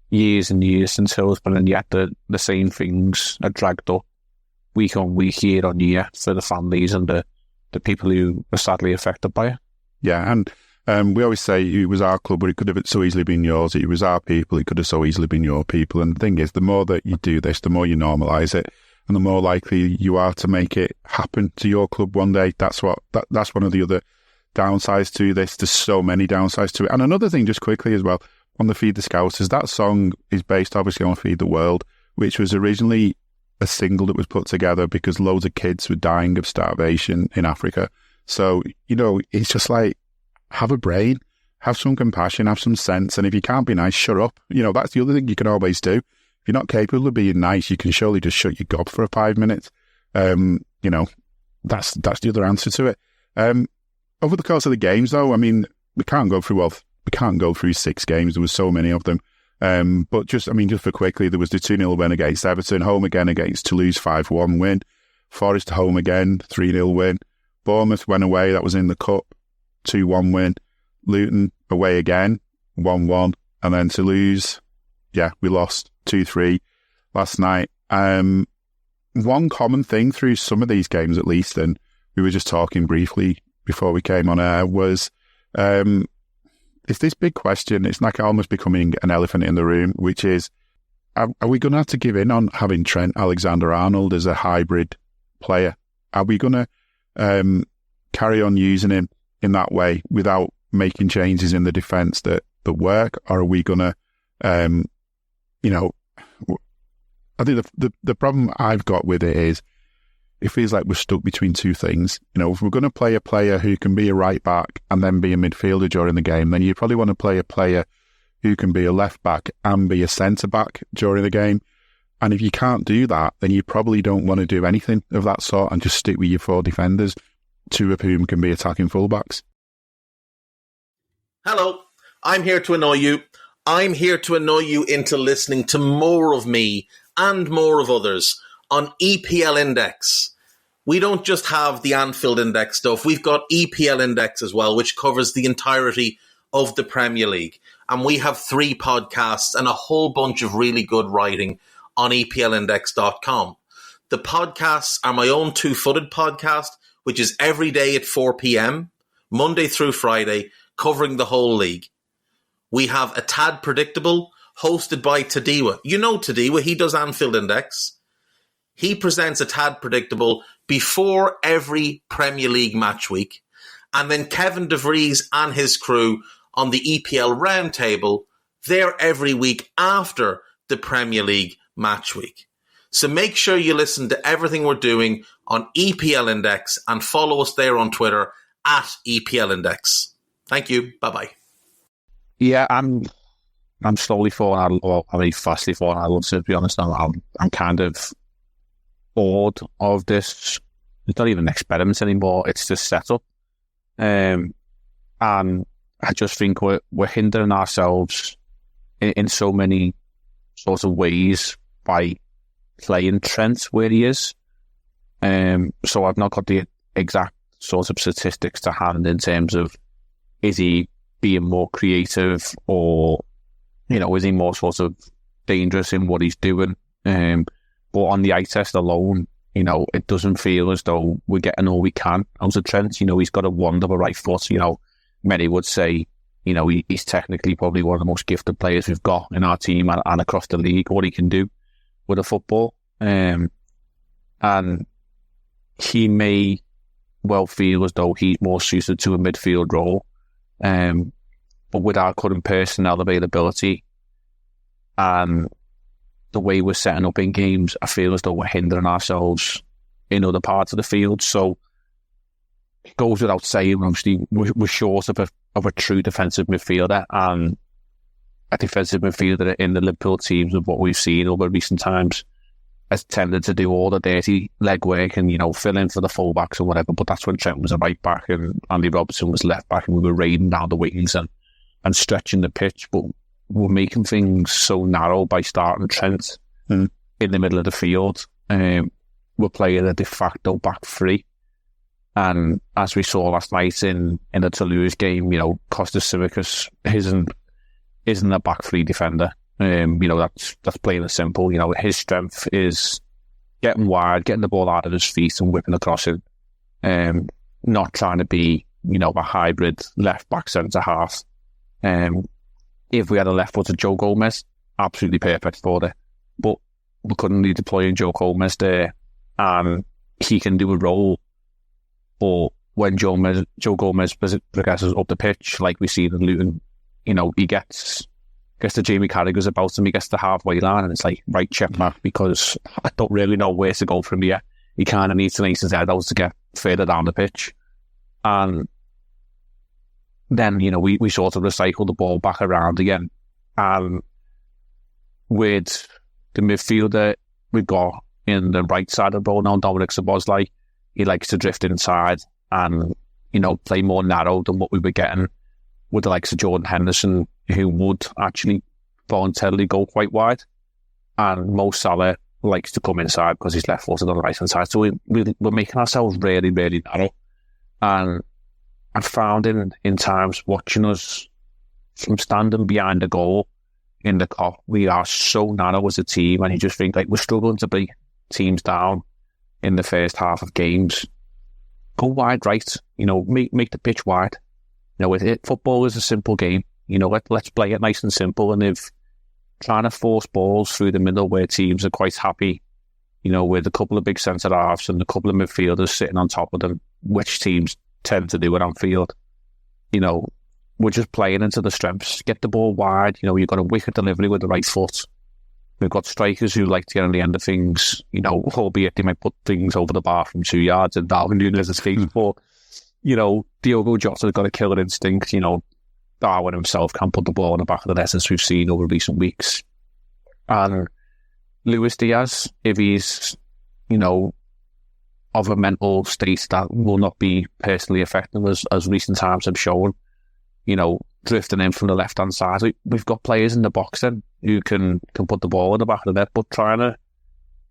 years and years since Hillsborough, and yet the same things are dragged up week on week, year on year, for the families and the people who are sadly affected by it. Yeah, and we always say it was our club, but it could have so easily been yours. It was our people, it could have so easily been your people. And the thing is, the more that you do this, the more you normalise it, and the more likely you are to make it happen to your club one day. That's one of the other downsides to this. There's so many downsides to it. And another thing, just quickly as well, on the Feed the Scousers, that song is based obviously on Feed the World, which was originally a single that was put together because loads of kids were dying of starvation in Africa. So, it's just like, have a brain, have some compassion, have some sense. And if you can't be nice, shut up. That's the other thing you can always do. If you're not capable of being nice, you can surely just shut your gob for 5 minutes. That's the other answer to it. Over the course of the games, though, I mean, we can't go through 6 games. There was so many of them. But just for quickly, there was the 2-0 win against Everton, home again against Toulouse, 5-1 win. Forest home again, 3-0 win. Bournemouth went away, that was in the Cup, 2-1 win. Luton away again, 1-1. And then Toulouse, yeah, we lost 2-3 last night. One common thing through some of these games, at least, and we were just talking briefly before we came on air, was it's this big question. It's like almost becoming an elephant in the room, which is, are we going to have to give in on having Trent Alexander-Arnold as a hybrid player? Are we going to carry on using him in that way without making changes in the defence that work? Or are we going to, I think the problem I've got with it is it feels like we're stuck between two things. If we're going to play a player who can be a right back and then be a midfielder during the game, then you probably want to play a player who can be a left back and be a centre back during the game. And if you can't do that, then you probably don't want to do anything of that sort and just stick with your 4 defenders, 2 of whom can be attacking fullbacks. Hello, I'm here to annoy you. I'm here to annoy you into listening to more of me and more of others on EPL Index. We don't just have the Anfield Index stuff. We've got EPL Index as well, which covers the entirety of the Premier League. And we have 3 podcasts and a whole bunch of really good writing on EPLindex.com. The podcasts are my own Two-Footed podcast, which is every day at 4 p.m. Monday through Friday, covering the whole league. We have A Tad Predictable, hosted by Tadiwa. You know Tadiwa, he does Anfield Index. He presents A Tad Predictable before every Premier League match week. And then Kevin De Vries and his crew on the EPL Roundtable, they're every week after the Premier League match week. So make sure you listen to everything we're doing on EPL Index and follow us there on Twitter at EPL Index. Thank you. Bye-bye. Yeah, I'm slowly falling out, or I mean, fastly falling out of love, to be honest. I'm kind of bored of this. It's not even experiments anymore. It's just setup. And I just think we're hindering ourselves in so many sorts of ways by playing Trent where he is. So I've not got the exact sorts of statistics to hand in terms of, is he being more creative, or, you know, is he more sort of dangerous in what he's doing? But on the eye test alone, you know, it doesn't feel as though we're getting all we can out of Trent. You know, he's got a wonderful right foot. You know, many would say, you know, he's technically probably one of the most gifted players we've got in our team and across the league, what he can do with a football. And he may well feel as though he's more suited to a midfield role. But with our current personnel availability and the way we're setting up in games, I feel as though we're hindering ourselves in other parts of the field. So it goes without saying, obviously, we're short of a true defensive midfielder, and a defensive midfielder in the Liverpool teams of what we've seen over recent times has tended to do all the dirty legwork and, you know, fill in for the fullbacks and whatever. But that's when Trent was a right back and Andy Robertson was left back, and we were raiding down the wings and stretching the pitch. But we're making things so narrow by starting Trent in the middle of the field. We're playing a de facto back three. And as we saw last night in the Toulouse game, you know, Kostas Tsimikas isn't a back three defender. You know, that's plain and simple. You know, his strength is getting wide, getting the ball out of his feet and whipping across it. Not trying to be, you know, a hybrid left back centre half. If we had a left-footed Joe Gomez, absolutely perfect for it. But we couldn't be deploying Joe Gomez there, and he can do a role. But when Joe Gomez progresses up the pitch, like we see in Luton, you know, he gets the Jamie Carragher's about him, he gets the halfway line, and it's like, right, check mark, because I don't really know where to go from here. He kind of needs to ace his head out to get further down the pitch. And then, you know, we sort of recycle the ball back around again. And with the midfielder we've got in the right side of the ball now, Dominic Szoboszlai, he likes to drift inside and, you know, play more narrow than what we were getting with the likes of Jordan Henderson, who would actually voluntarily go quite wide. And Mo Salah likes to come inside because he's left-footed on the right-hand side. So we're making ourselves really, really narrow. And I found in times watching us from standing behind the goal in the Kop, we are so narrow as a team, and you just think, like, we're struggling to break teams down in the first half of games. Go wide right, you know, make the pitch wide. You know, football is a simple game. You know, let's play it nice and simple. And if trying to force balls through the middle where teams are quite happy, you know, with a couple of big centre halves and a couple of midfielders sitting on top of them, which teams tend to do at Anfield, you know, we're just playing into the strengths. Get the ball wide. You know, you've got a wicked delivery with the right foot. We've got strikers who like to get on the end of things, you know, albeit they might put things over the bar from 2 yards and Darwin Núñez's feet. But, you know, Diogo Jota's got a killer instinct. You know, Darwin himself can put the ball in the back of the net, as we've seen over recent weeks. And Luis Diaz, if he's, you know, of a mental state that will not be personally effective, as recent times have shown, you know, drifting in from the left-hand side. We've got players in the box then who can put the ball in the back of the net, but trying to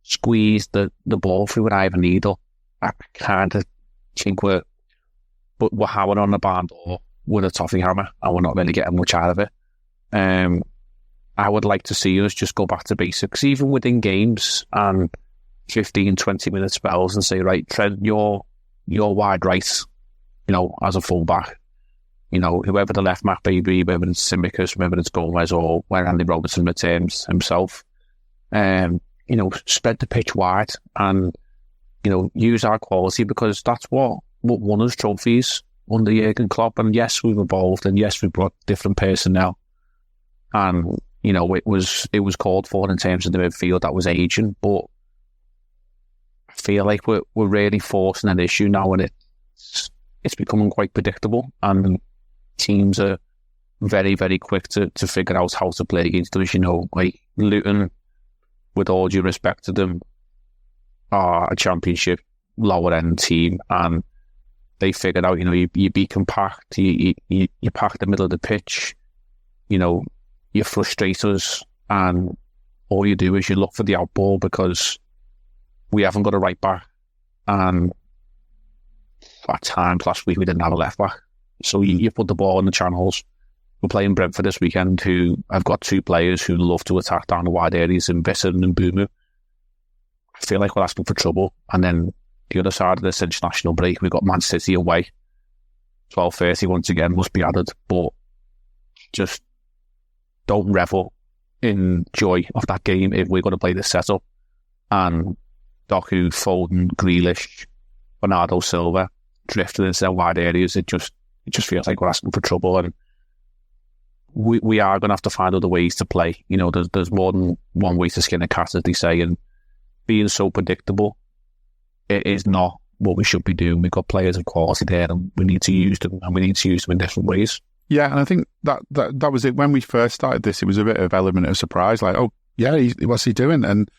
squeeze the ball through an iron needle, I kind of think we're hammering on the barn door with a toffee hammer, and we're not really getting much out of it. I would like to see us just go back to basics, even within games, and 15, 20 minute spells, and say, right, Trent, you're wide right. as a fullback. Whoever the left back may be, whether it's Simicus, whether it's Gomez, or when Andy Robertson returns himself, spread the pitch wide and, use our quality, because that's what won us trophies under Jurgen Klopp. And yes, we've evolved, and yes, we brought different personnel. And, it was called for in terms of the midfield that was aging, but I feel like we're really forcing an issue now, and it's becoming quite predictable, and teams are very, very quick to figure out how to play against us. Like Luton, with all due respect to them, are a championship lower end team, and they figured out, you be compact, you pack the middle of the pitch, you frustrate us, and all you do is you look for the out ball because we haven't got a right back. And at times last week we didn't have a left back. So you put the ball in the channels. We're playing Brentford this weekend, who have got two players who love to attack down the wide areas in Visser and Mbeumo. I feel like we're asking for trouble. And then the other side of this international break, we've got Man City away. 12:30 once again must be added. But just don't revel in joy of that game if we're going to play this setup. And Doku, Foden, Grealish, Bernardo Silva drifting into their wide areas. It just feels like we're asking for trouble, and we are going to have to find other ways to play. There's more than one way to skin a cat, as they say, and being so predictable, it is not what we should be doing. We've got players of quality there, and we need to use them, and we need to use them in different ways. Yeah, and I think that was it. When we first started this, it was a bit of element of surprise, like, oh, yeah, what's he doing? And,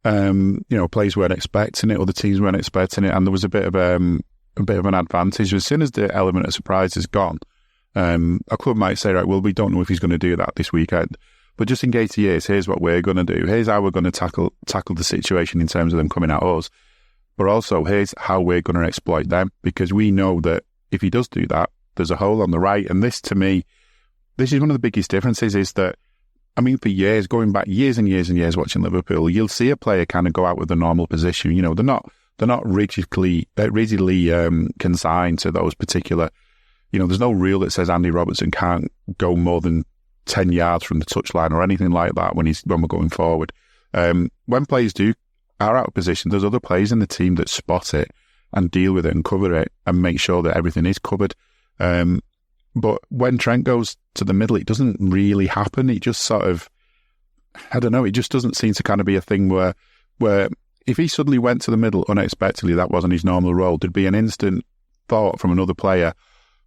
players weren't expecting it, other teams weren't expecting it, and there was a bit of an advantage. As soon as the element of surprise is gone, a club might say, right, well, we don't know if he's going to do that this weekend, but just in case he is, here's what we're going to do. Here's how we're going to tackle the situation in terms of them coming at us, but also here's how we're going to exploit them, because we know that if he does do that, there's a hole on the right. And this, to me, this is one of the biggest differences, is that, for years, going back years and years and years watching Liverpool, you'll see a player kind of go out with a normal position. They're not rigidly consigned to those particular, there's no rule that says Andy Robertson can't go more than 10 yards from the touchline or anything like that when we're going forward. When players are out of position, there's other players in the team that spot it and deal with it and cover it and make sure that everything is covered. But when Trent goes to the middle, it doesn't really happen. It just sort of, I don't know, it just doesn't seem to kind of be a thing where if he suddenly went to the middle unexpectedly, that wasn't his normal role, there'd be an instant thought from another player,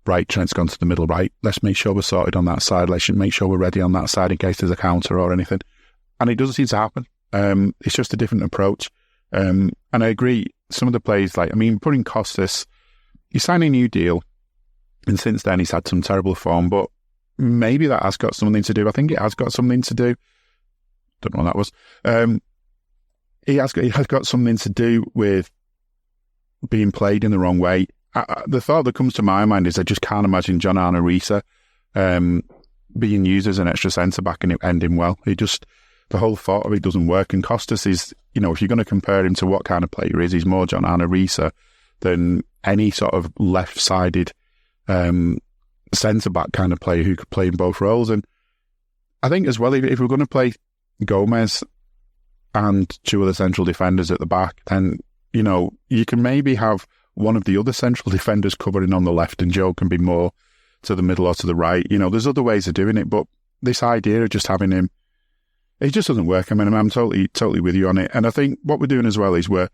right, Trent's gone to the middle, right, let's make sure we're sorted on that side, let's make sure we're ready on that side in case there's a counter or anything. And it doesn't seem to happen. It's just a different approach. And I agree, some of the plays, putting Costas, you sign a new deal, and since then he's had some terrible form, but maybe that has got something to do. I think it has got something to do. Don't know what that was. He has got something to do with being played in the wrong way. The thought that comes to my mind is I just can't imagine John Arne Riise being used as an extra centre-back and it ending well. The whole thought of it doesn't work. And Costas is, if you're going to compare him to what kind of player he is, he's more John Arne Riise than any sort of left-sided centre-back kind of player who could play in both roles. And I think as well, if we're going to play Gomez and two other central defenders at the back, then, you can maybe have one of the other central defenders covering on the left and Joe can be more to the middle or to the right. There's other ways of doing it, but this idea of just having him, it just doesn't work. I'm totally with you on it. And I think what we're doing as well is we're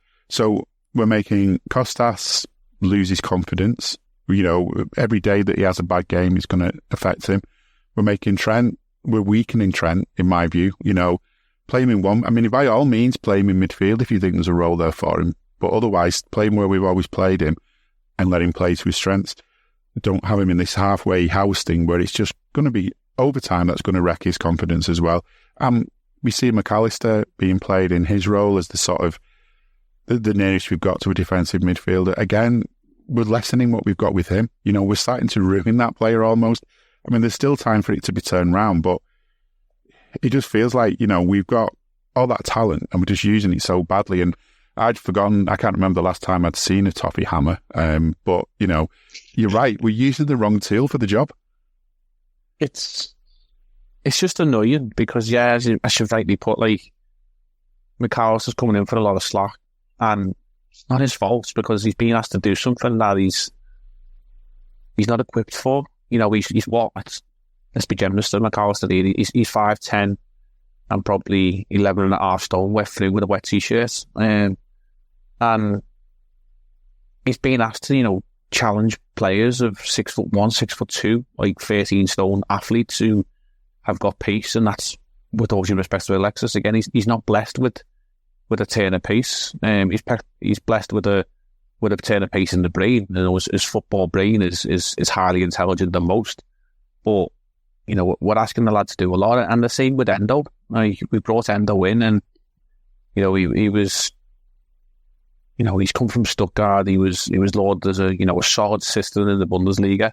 making Costas lose his confidence. Every day that he has a bad game is going to affect him. We're weakening Trent, in my view. Play him in one. By all means, play him in midfield if you think there's a role there for him. But otherwise, play him where we've always played him and let him play to his strengths. Don't have him in this halfway house thing where it's just going to be over time that's going to wreck his confidence as well. We see McAllister being played in his role as the sort of the nearest we've got to a defensive midfielder. Again, we're lessening what we've got with him. We're starting to ruin that player almost. There's still time for it to be turned round, but it just feels like, we've got all that talent and we're just using it so badly. And I'd forgotten. I can't remember the last time I'd seen a toffee hammer. But you're right. We're using the wrong tool for the job. It's just annoying because, as you rightly put, like, McAllister's coming in for a lot of slack, and it's not his fault because he's being asked to do something that he's not equipped for. He's what? Let's be generous to McAllister. He's 5'10" and probably 11.5 stone wet through with a wet t-shirt. And he's being asked to, challenge players of 6'1", 6'2", like 13 stone athletes who have got pace, and that's, with all due respect to Alexis, again, he's not blessed with a turn of pace. He's blessed with a turn of pace in the brain. His football brain is highly intelligent than most. But we're asking the lad to do a lot, and the same with Endo. We brought Endo in, and he was. He's come from Stuttgart. He was lauded as a solid system in the Bundesliga,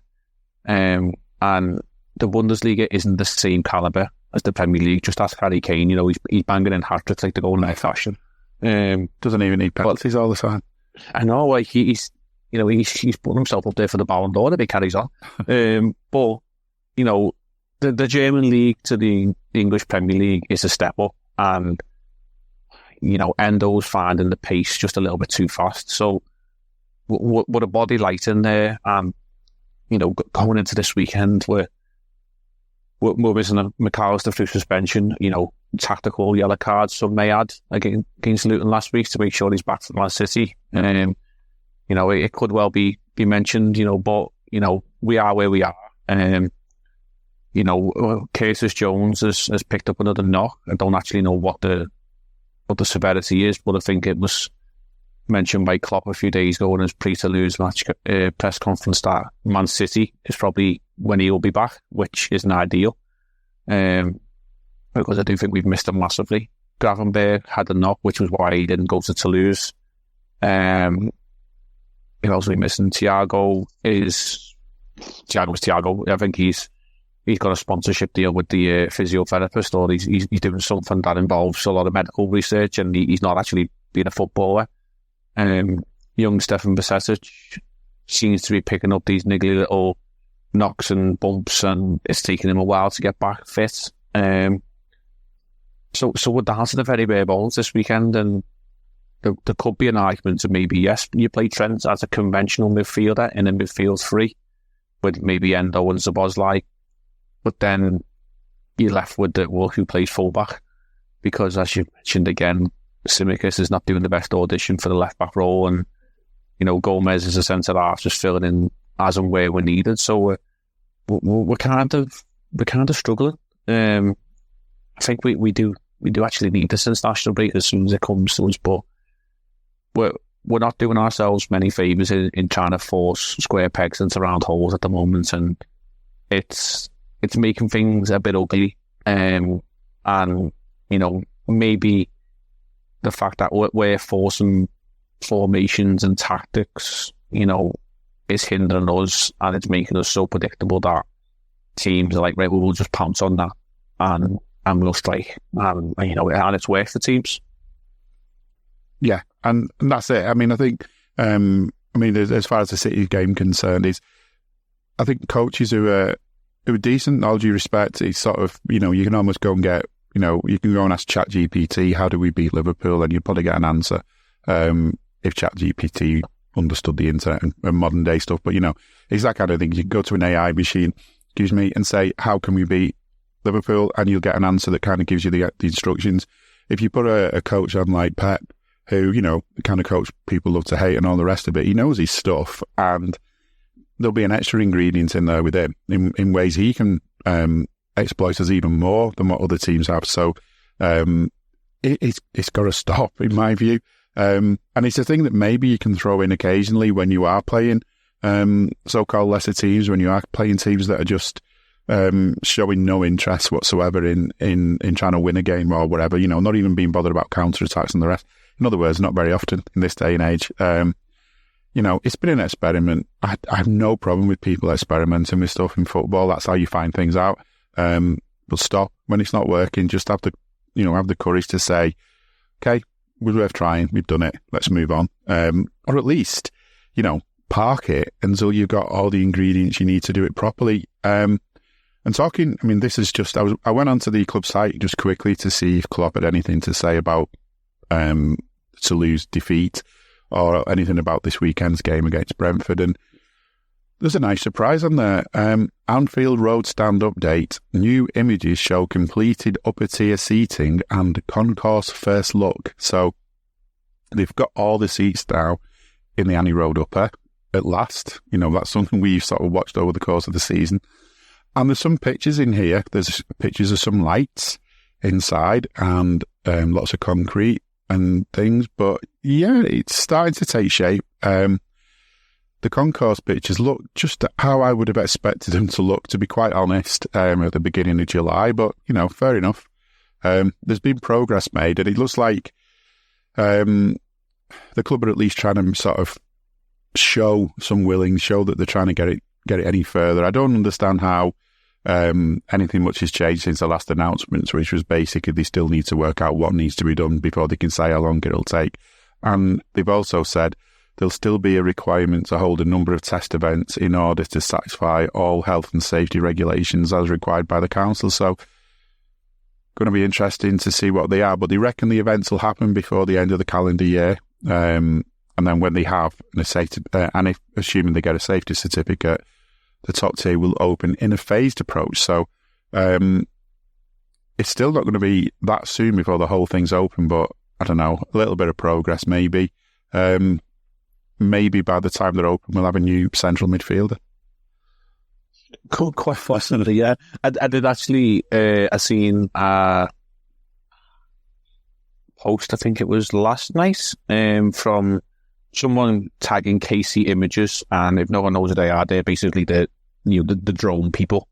and the Bundesliga isn't the same caliber as the Premier League. Just ask Harry Kane. He's banging in hat-tricks like the golden eye fashion. Doesn't even need penalties all the time. I know, like he's putting himself up there for the Ballon d'Or if he carries on. But the German league to the English Premier League is a step up, and Endo's finding the pace just a little bit too fast. So with a body light in there, going into this weekend, we're missing a McAllister through suspension, tactical yellow cards, some may add, against Luton last week to make sure he's back for Man City. It could well be mentioned, but, we are where we are. Curtis Jones has picked up another knock. I don't actually know what the severity is, but I think it was mentioned by Klopp a few days ago in his pre-Toulouse match press conference that Man City is probably when he'll be back, which isn't ideal, because I do think we've missed him massively. Gravenberg had a knock, which was why he didn't go to Toulouse. Who else are we missing? Thiago. I think he's got a sponsorship deal with the physiotherapist, or he's doing something that involves a lot of medical research, and he's not actually being a footballer. Young Stefan Bajcetic seems to be picking up these niggly little knocks and bumps, and it's taking him a while to get back fit. So we're down to the very bare bones this weekend, and there could be an argument to maybe, yes, you play Trent as a conventional midfielder in a midfield three with maybe Endo and Szoboszlai, but then you're left with who plays fullback, because as you mentioned again, Tsimikas is not doing the best audition for the left-back role, and Gomez is a centre-half just filling in as and where we're needed. So we're kind of struggling. I think we do actually need this international break as soon as it comes to us, but we're not doing ourselves many favours in trying to force square pegs into round holes at the moment, and it's making things a bit ugly. And maybe the fact that we're forcing formations and tactics, is hindering us, and it's making us so predictable that teams are like, right, we will just pounce on that and we'll strike, and it's worked for teams. Yeah, and that's it. I mean, I think, as far as the City game concerned, I think coaches who are decent, all due respect, it's sort of, you can almost go and get, you can go and ask ChatGPT, how do we beat Liverpool? And you'll probably get an answer if ChatGPT understood the internet and modern day stuff. But, it's that kind of thing. You can go to an AI machine, and say, how can we beat Liverpool? And you'll get an answer that kind of gives you the instructions. If you put a coach on like Pep, who, the kind of coach people love to hate and all the rest of it, he knows his stuff, and there'll be an extra ingredient in there with him in ways he can exploit us even more than what other teams have. So it's got to stop, in my view. And it's a thing that maybe you can throw in occasionally when you are playing so-called lesser teams, when you are playing teams that are just showing no interest whatsoever in trying to win a game or whatever, not even being bothered about counter-attacks and the rest. In other words, not very often in this day and age. It's been an experiment. I have no problem with people experimenting with stuff in football. That's how you find things out. But stop when it's not working. Just have the courage to say, okay, was worth trying. We've done it. Let's move on. Or at least, park it until you've got all the ingredients you need to do it properly. And talking, this is just, I went onto the club site just quickly to see if Klopp had anything to say about Toulouse defeat or anything about this weekend's game against Brentford. And there's a nice surprise on there. Anfield Road stand update. New images show completed upper tier seating and concourse first look. So they've got all the seats now in the Annie Road upper at last. That's something we've sort of watched over the course of the season. And there's some pictures in here. There's pictures of some lights inside and lots of concrete and things. But yeah, it's starting to take shape. The concourse pictures look just how I would have expected them to look, to be quite honest, at the beginning of July. But, fair enough. There's been progress made, and it looks like the club are at least trying to sort of show that they're trying to get it any further. I don't understand how anything much has changed since the last announcements, which was basically they still need to work out what needs to be done before they can say how long it'll take. And they've also said there'll still be a requirement to hold a number of test events in order to satisfy all health and safety regulations as required by the council. So, going to be interesting to see what they are. But they reckon the events will happen before the end of the calendar year. And then when they have a safety, and if assuming they get a safety certificate, the top tier will open in a phased approach. So, it's still not going to be that soon before the whole thing's open. But I don't know, a little bit of progress maybe. Maybe by the time they're open, we'll have a new central midfielder. Quite possibly, yeah. I did actually, I seen a post, I think it was last night, from someone tagging KC Images, and if no one knows who they are, they're basically the drone people,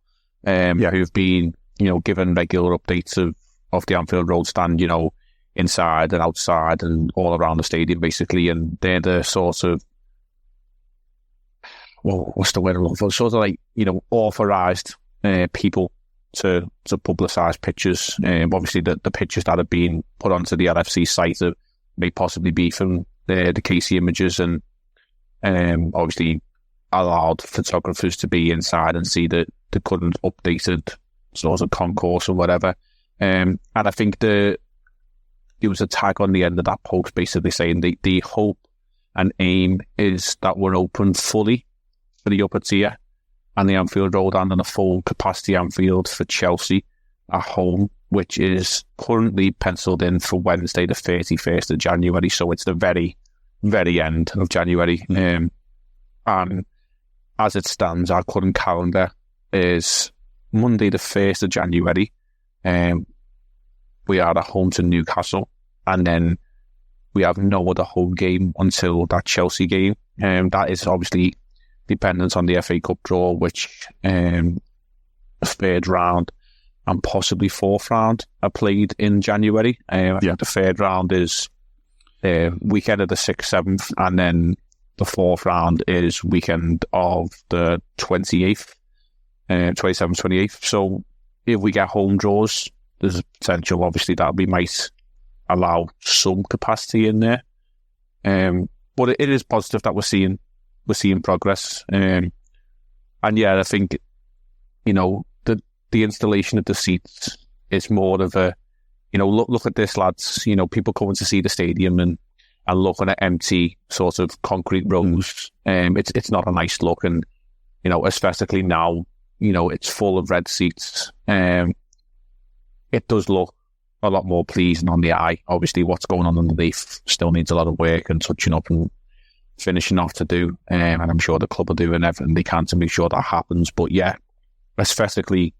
who've been, given regular updates of the Anfield Road stand, inside and outside and all around the stadium, basically. And they're the sort of, what's the word I'm looking for? Sort of like, authorised people to publicise pictures. Obviously, the pictures that have been put onto the LFC site may possibly be from the KC Images, and obviously allowed photographers to be inside and see the current updated sort of concourse or whatever. And I think there was a tag on the end of that post basically saying the hope and aim is that we're open fully for the upper tier and the Anfield Road and on a full capacity Anfield for Chelsea at home, which is currently penciled in for Wednesday the 31st of January. So it's the very, very end of January. And as it stands, our current calendar is Monday the 1st of January. We are at home to Newcastle, and then we have no other home game until that Chelsea game. That is obviously dependent on the FA Cup draw, which third round and possibly fourth round are played in January. I think the third round is weekend of the 6th, 7th, and then the fourth round is weekend of the 27th, 28th. So if we get home draws, there's a potential, obviously, that we might allow some capacity in there. But it is positive that we're seeing progress. And yeah, I think, the installation of the seats is more of a, look at this, lads. People coming to see the stadium and looking at empty sort of concrete rows. It's not a nice look, and especially now, it's full of red seats. It does look a lot more pleasing on the eye. Obviously, what's going on underneath still needs a lot of work and touching up and finishing off to do. And I'm sure the club are doing everything they can to make sure that happens. But yeah, aesthetically,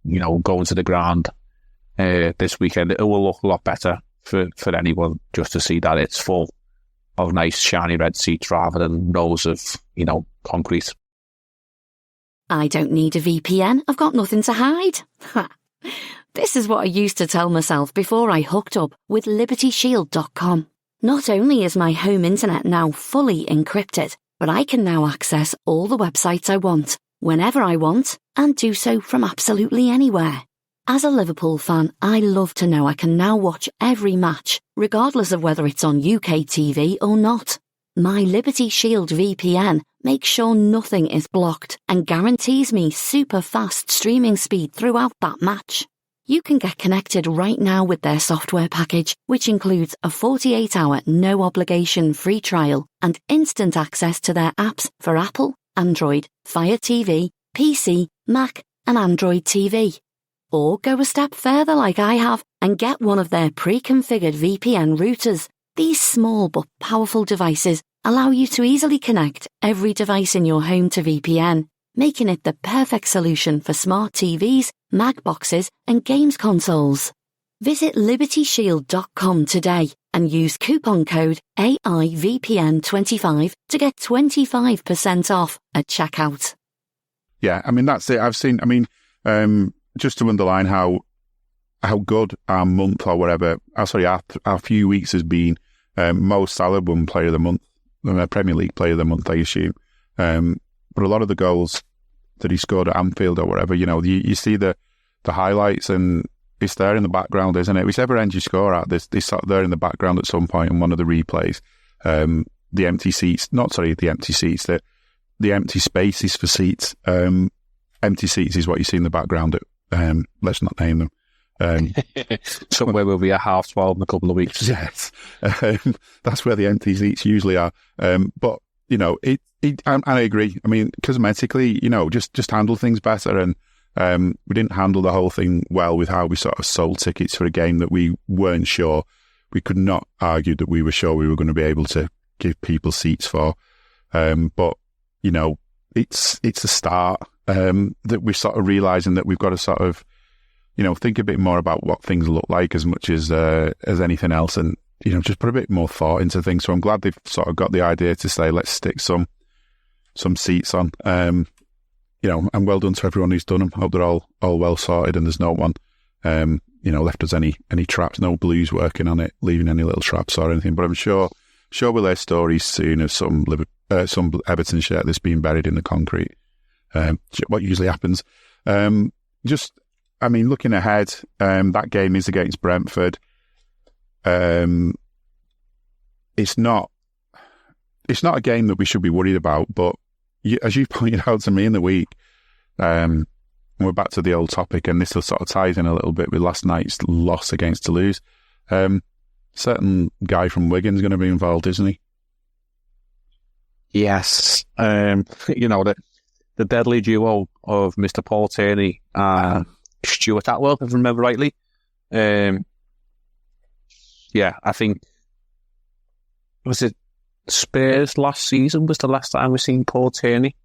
going to the ground this weekend, it will look a lot better for anyone just to see that it's full of nice shiny red seats rather than rows of, concrete. I don't need a VPN. I've got nothing to hide. This is what I used to tell myself before I hooked up with LibertyShield.com. Not only is my home internet now fully encrypted, but I can now access all the websites I want, whenever I want, and do so from absolutely anywhere. As a Liverpool fan, I love to know I can now watch every match, regardless of whether it's on UK TV or not. My Liberty Shield VPN makes sure nothing is blocked and guarantees me super fast streaming speed throughout that match. You can get connected right now with their software package, which includes a 48-hour no-obligation free trial and instant access to their apps for Apple, Android, Fire TV, PC, Mac and Android TV. Or go a step further like I have and get one of their pre-configured VPN routers. These small but powerful devices allow you to easily connect every device in your home to VPN, making it the perfect solution for smart TVs, Mac boxes and games consoles. Visit libertyshield.com today and use coupon code AIVPN25 to get 25% off at checkout. Yeah, I mean, that's it. Just to underline how good our month or whatever, our few weeks has been, Mo Salah won Player of the Month, Premier League Player of the Month, I assume. But a lot of the goals that he scored at Anfield or whatever, you see the highlights and it's there in the background, isn't it? Whichever end you score at, they sort of there in the background at some point in one of the replays. The empty seats, the empty spaces for seats. Empty seats is what you see in the background. Let's not name them. Somewhere will be a 12:30 in a couple of weeks. Yes, that's where the empty seats usually are. But I agree. I mean, cosmetically, just handle things better, and we didn't handle the whole thing well with how we sort of sold tickets for a game that we weren't sure. We could not argue that we were sure we were going to be able to give people seats for. But it's a start. That we're sort of realising that we've got to sort of, think a bit more about what things look like as much as anything else, and just put a bit more thought into things. So I'm glad they've sort of got the idea to say let's stick some seats on. And well done to everyone who's done them. Hope they're all well sorted and there's no one left us any traps, no blues working on it, leaving any little traps or anything. But I'm sure we'll hear stories soon of some Everton shirt that's been buried in the concrete. What usually happens. Looking ahead, that game is against Brentford. It's not a game that we should be worried about, but as you pointed out to me in the week, we're back to the old topic, and this sort of ties in a little bit with last night's loss against Toulouse. Certain guy from Wigan's going to be involved, isn't he? Yes. The deadly duo of Mr. Paul Tierney and Stuart Atwell, if I remember rightly. I think, was it Spurs last season was the last time we've seen Paul Tierney.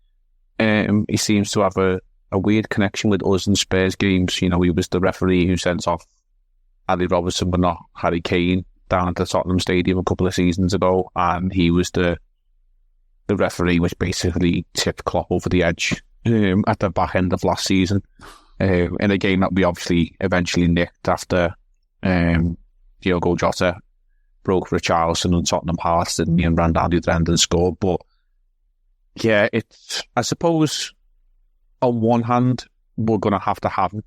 He seems to have a weird connection with us in Spurs games. He was the referee who sent off Andy Robertson but not Harry Kane down at the Tottenham Stadium a couple of seasons ago, and he was the referee which basically tipped Klopp over the edge at the back end of last season in a game that we obviously eventually nicked after Diogo Jota broke Richarlison and Tottenham Hearts and ran down the other end and scored. But yeah, I suppose on one hand we're going to have him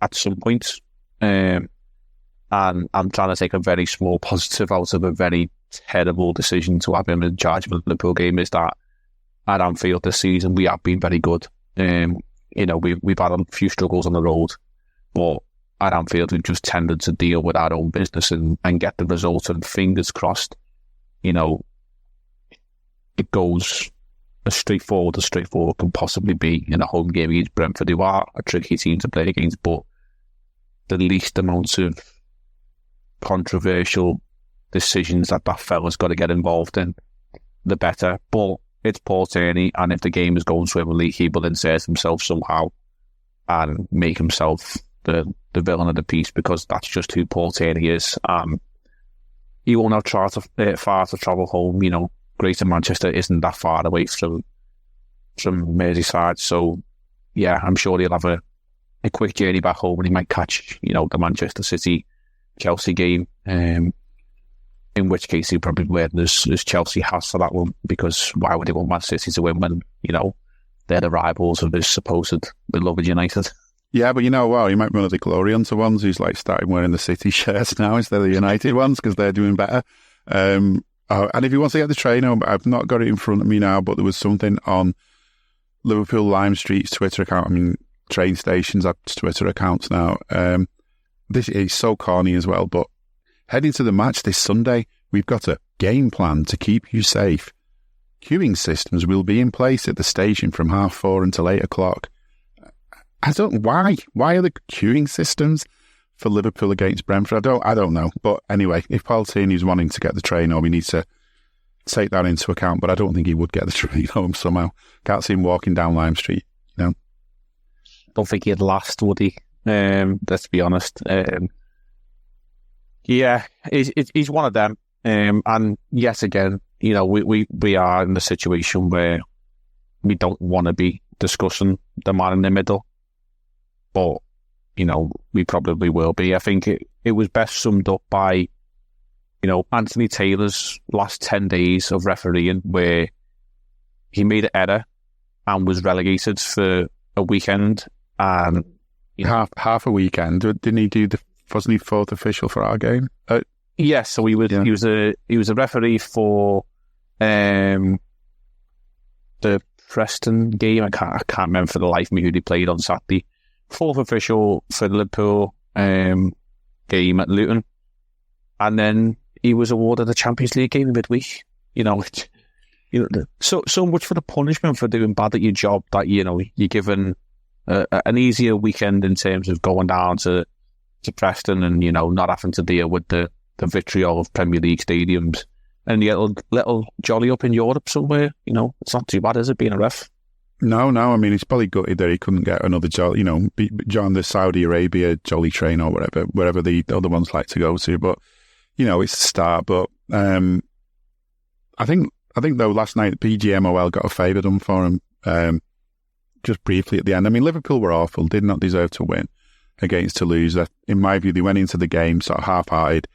at some point, and I'm trying to take a very small positive out of a very terrible decision to have him in charge of the Liverpool game, is that at Anfield this season we have been very good. We've had a few struggles on the road, but at Anfield we've just tended to deal with our own business and get the result, and fingers crossed, it goes as straightforward can possibly be in a home game against Brentford, who are a tricky team to play against, but the least amount of controversial decisions that fella's got to get involved in, the better. But it's Paul Tierney, and if the game is going swimmingly, he will insert himself somehow and make himself the villain of the piece, because that's just who Paul Tierney is. He won't have far to travel home. Greater Manchester isn't that far away from Merseyside, so yeah, I'm sure he'll have a quick journey back home, and he might catch the Manchester City Chelsea game, in which case he'll probably wear his Chelsea hat for that one, because why would he want Man City to win when they're the rivals of his supposed beloved United? Yeah, but you know what? He might be one of the glory hunter ones who's like starting wearing the City shirts now instead of the United ones because they're doing better. And if he wants to get the trainer, I've not got it in front of me now, but there was something on Liverpool Lime Street's Twitter account. I mean, train stations have Twitter accounts now. This is so corny as well, but heading to the match this Sunday, we've got a game plan to keep you safe. Queuing systems will be in place at the station from 4:30 until 8 o'clock. Why are the queuing systems for Liverpool against Brentford? I don't know. But anyway, if Paul Tierney's wanting to get the train home, we need to take that into account. But I don't think he would get the train home somehow. Can't see him walking down Lime Street, you know. Don't think he'd last, would he? Let's be honest. Yeah, he's one of them. And yes, again, you know, we are in the situation where we don't want to be discussing the man in the middle, but you know, we probably will be. I think it was best summed up by, you know, Anthony Taylor's last 10 days of refereeing, where he made an error and was relegated for a weekend, and you know, half a weekend. Didn't he do wasn't he fourth official for our game? Yes, so he was a referee for the Preston game. I can't remember for the life of me who they played on Saturday. Fourth official for the Liverpool game at Luton, and then he was awarded the Champions League game in midweek. You know, so much for the punishment for doing bad at your job that, you know, you're given an easier weekend in terms of going down to Preston and, you know, not having to deal with the vitriol of Premier League stadiums, and you get a little jolly up in Europe somewhere. You know, it's not too bad, is it, being a ref? No. I mean, he's probably gutted that he couldn't get another jolly, you know, join the Saudi Arabia jolly train or wherever the other ones like to go to. But, you know, it's a start. But I think though last night PGMOL got a favour done for him just briefly at the end. I mean, Liverpool were awful, did not deserve to win against Toulouse. In my view, they went into the game sort of half-hearted,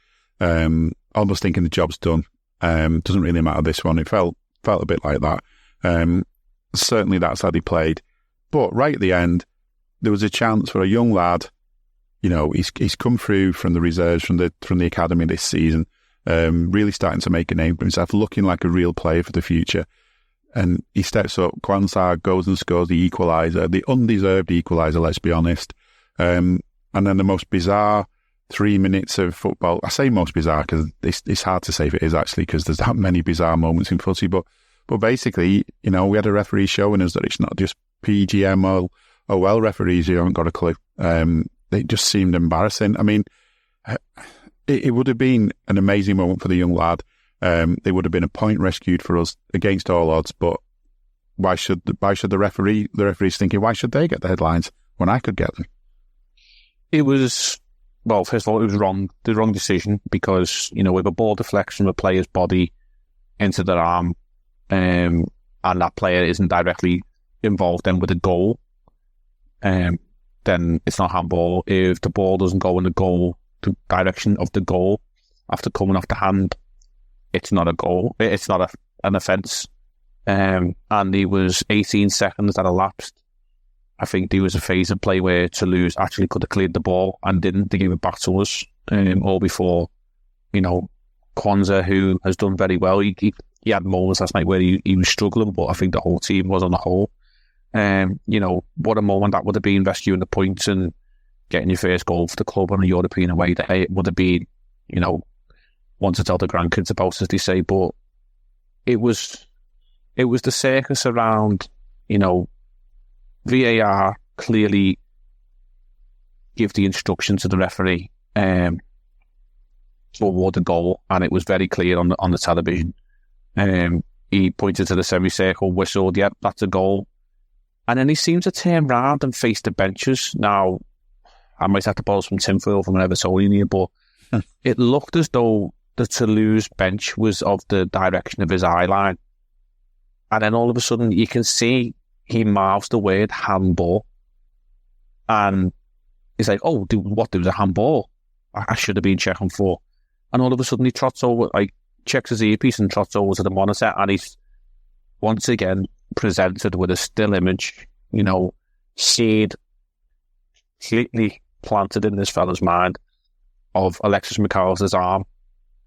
almost thinking the job's done. Doesn't really matter this one. It felt a bit like that. Certainly that's how they played. But right at the end, there was a chance for a young lad. You know, he's come through from the reserves, from the academy this season, really starting to make a name for himself, looking like a real player for the future. And he steps up, Kwanzaa goes and scores the equaliser, the undeserved equaliser, let's be honest. And then the most bizarre 3 minutes of football. I say most bizarre because it's hard to say if it is actually, because there's that many bizarre moments in footy. But basically, you know, we had a referee showing us that it's not just PGM or OL referees who haven't got a clue. It just seemed embarrassing. I mean, it would have been an amazing moment for the young lad. It would have been a point rescued for us against all odds. But why should the referees thinking, why should they get the headlines when I could get them? It was, well, first of all, it was the wrong decision, because, you know, with a ball deflection from a player's body into their arm, and that player isn't directly involved then with a goal, then it's not handball. If the ball doesn't go in the direction of the goal after coming off the hand, it's not a goal. It's not an offence. And he was 18 seconds that elapsed. I think there was a phase of play where Toulouse actually could have cleared the ball and didn't. They gave it back to us, all before, you know, Kwanzaa, who has done very well. He had moments last night where he was struggling, but I think the whole team was on the whole. You know, what a moment that would have been, rescuing the points and getting your first goal for the club on a European away day. It would have been, you know, one to tell the grandkids about, as they say. But it was the circus around, you know, VAR clearly give the instruction to the referee to award the goal, and it was very clear on the television. He pointed to the semicircle, whistled, yep, that's a goal. And then he seemed to turn round and face the benches. Now, I might have to borrow some tinfoil from an Evertonian here, but it looked as though the Toulouse bench was of the direction of his eye line. And then all of a sudden, you can see he mouths the word handball. And he's like, oh, what, there was a handball? I should have been checking for. And all of a sudden, he trots over, like, checks his earpiece and trots over to the monitor, and he's once again presented with a still image, you know, seed completely planted in this fella's mind of Alexis McAllister's arm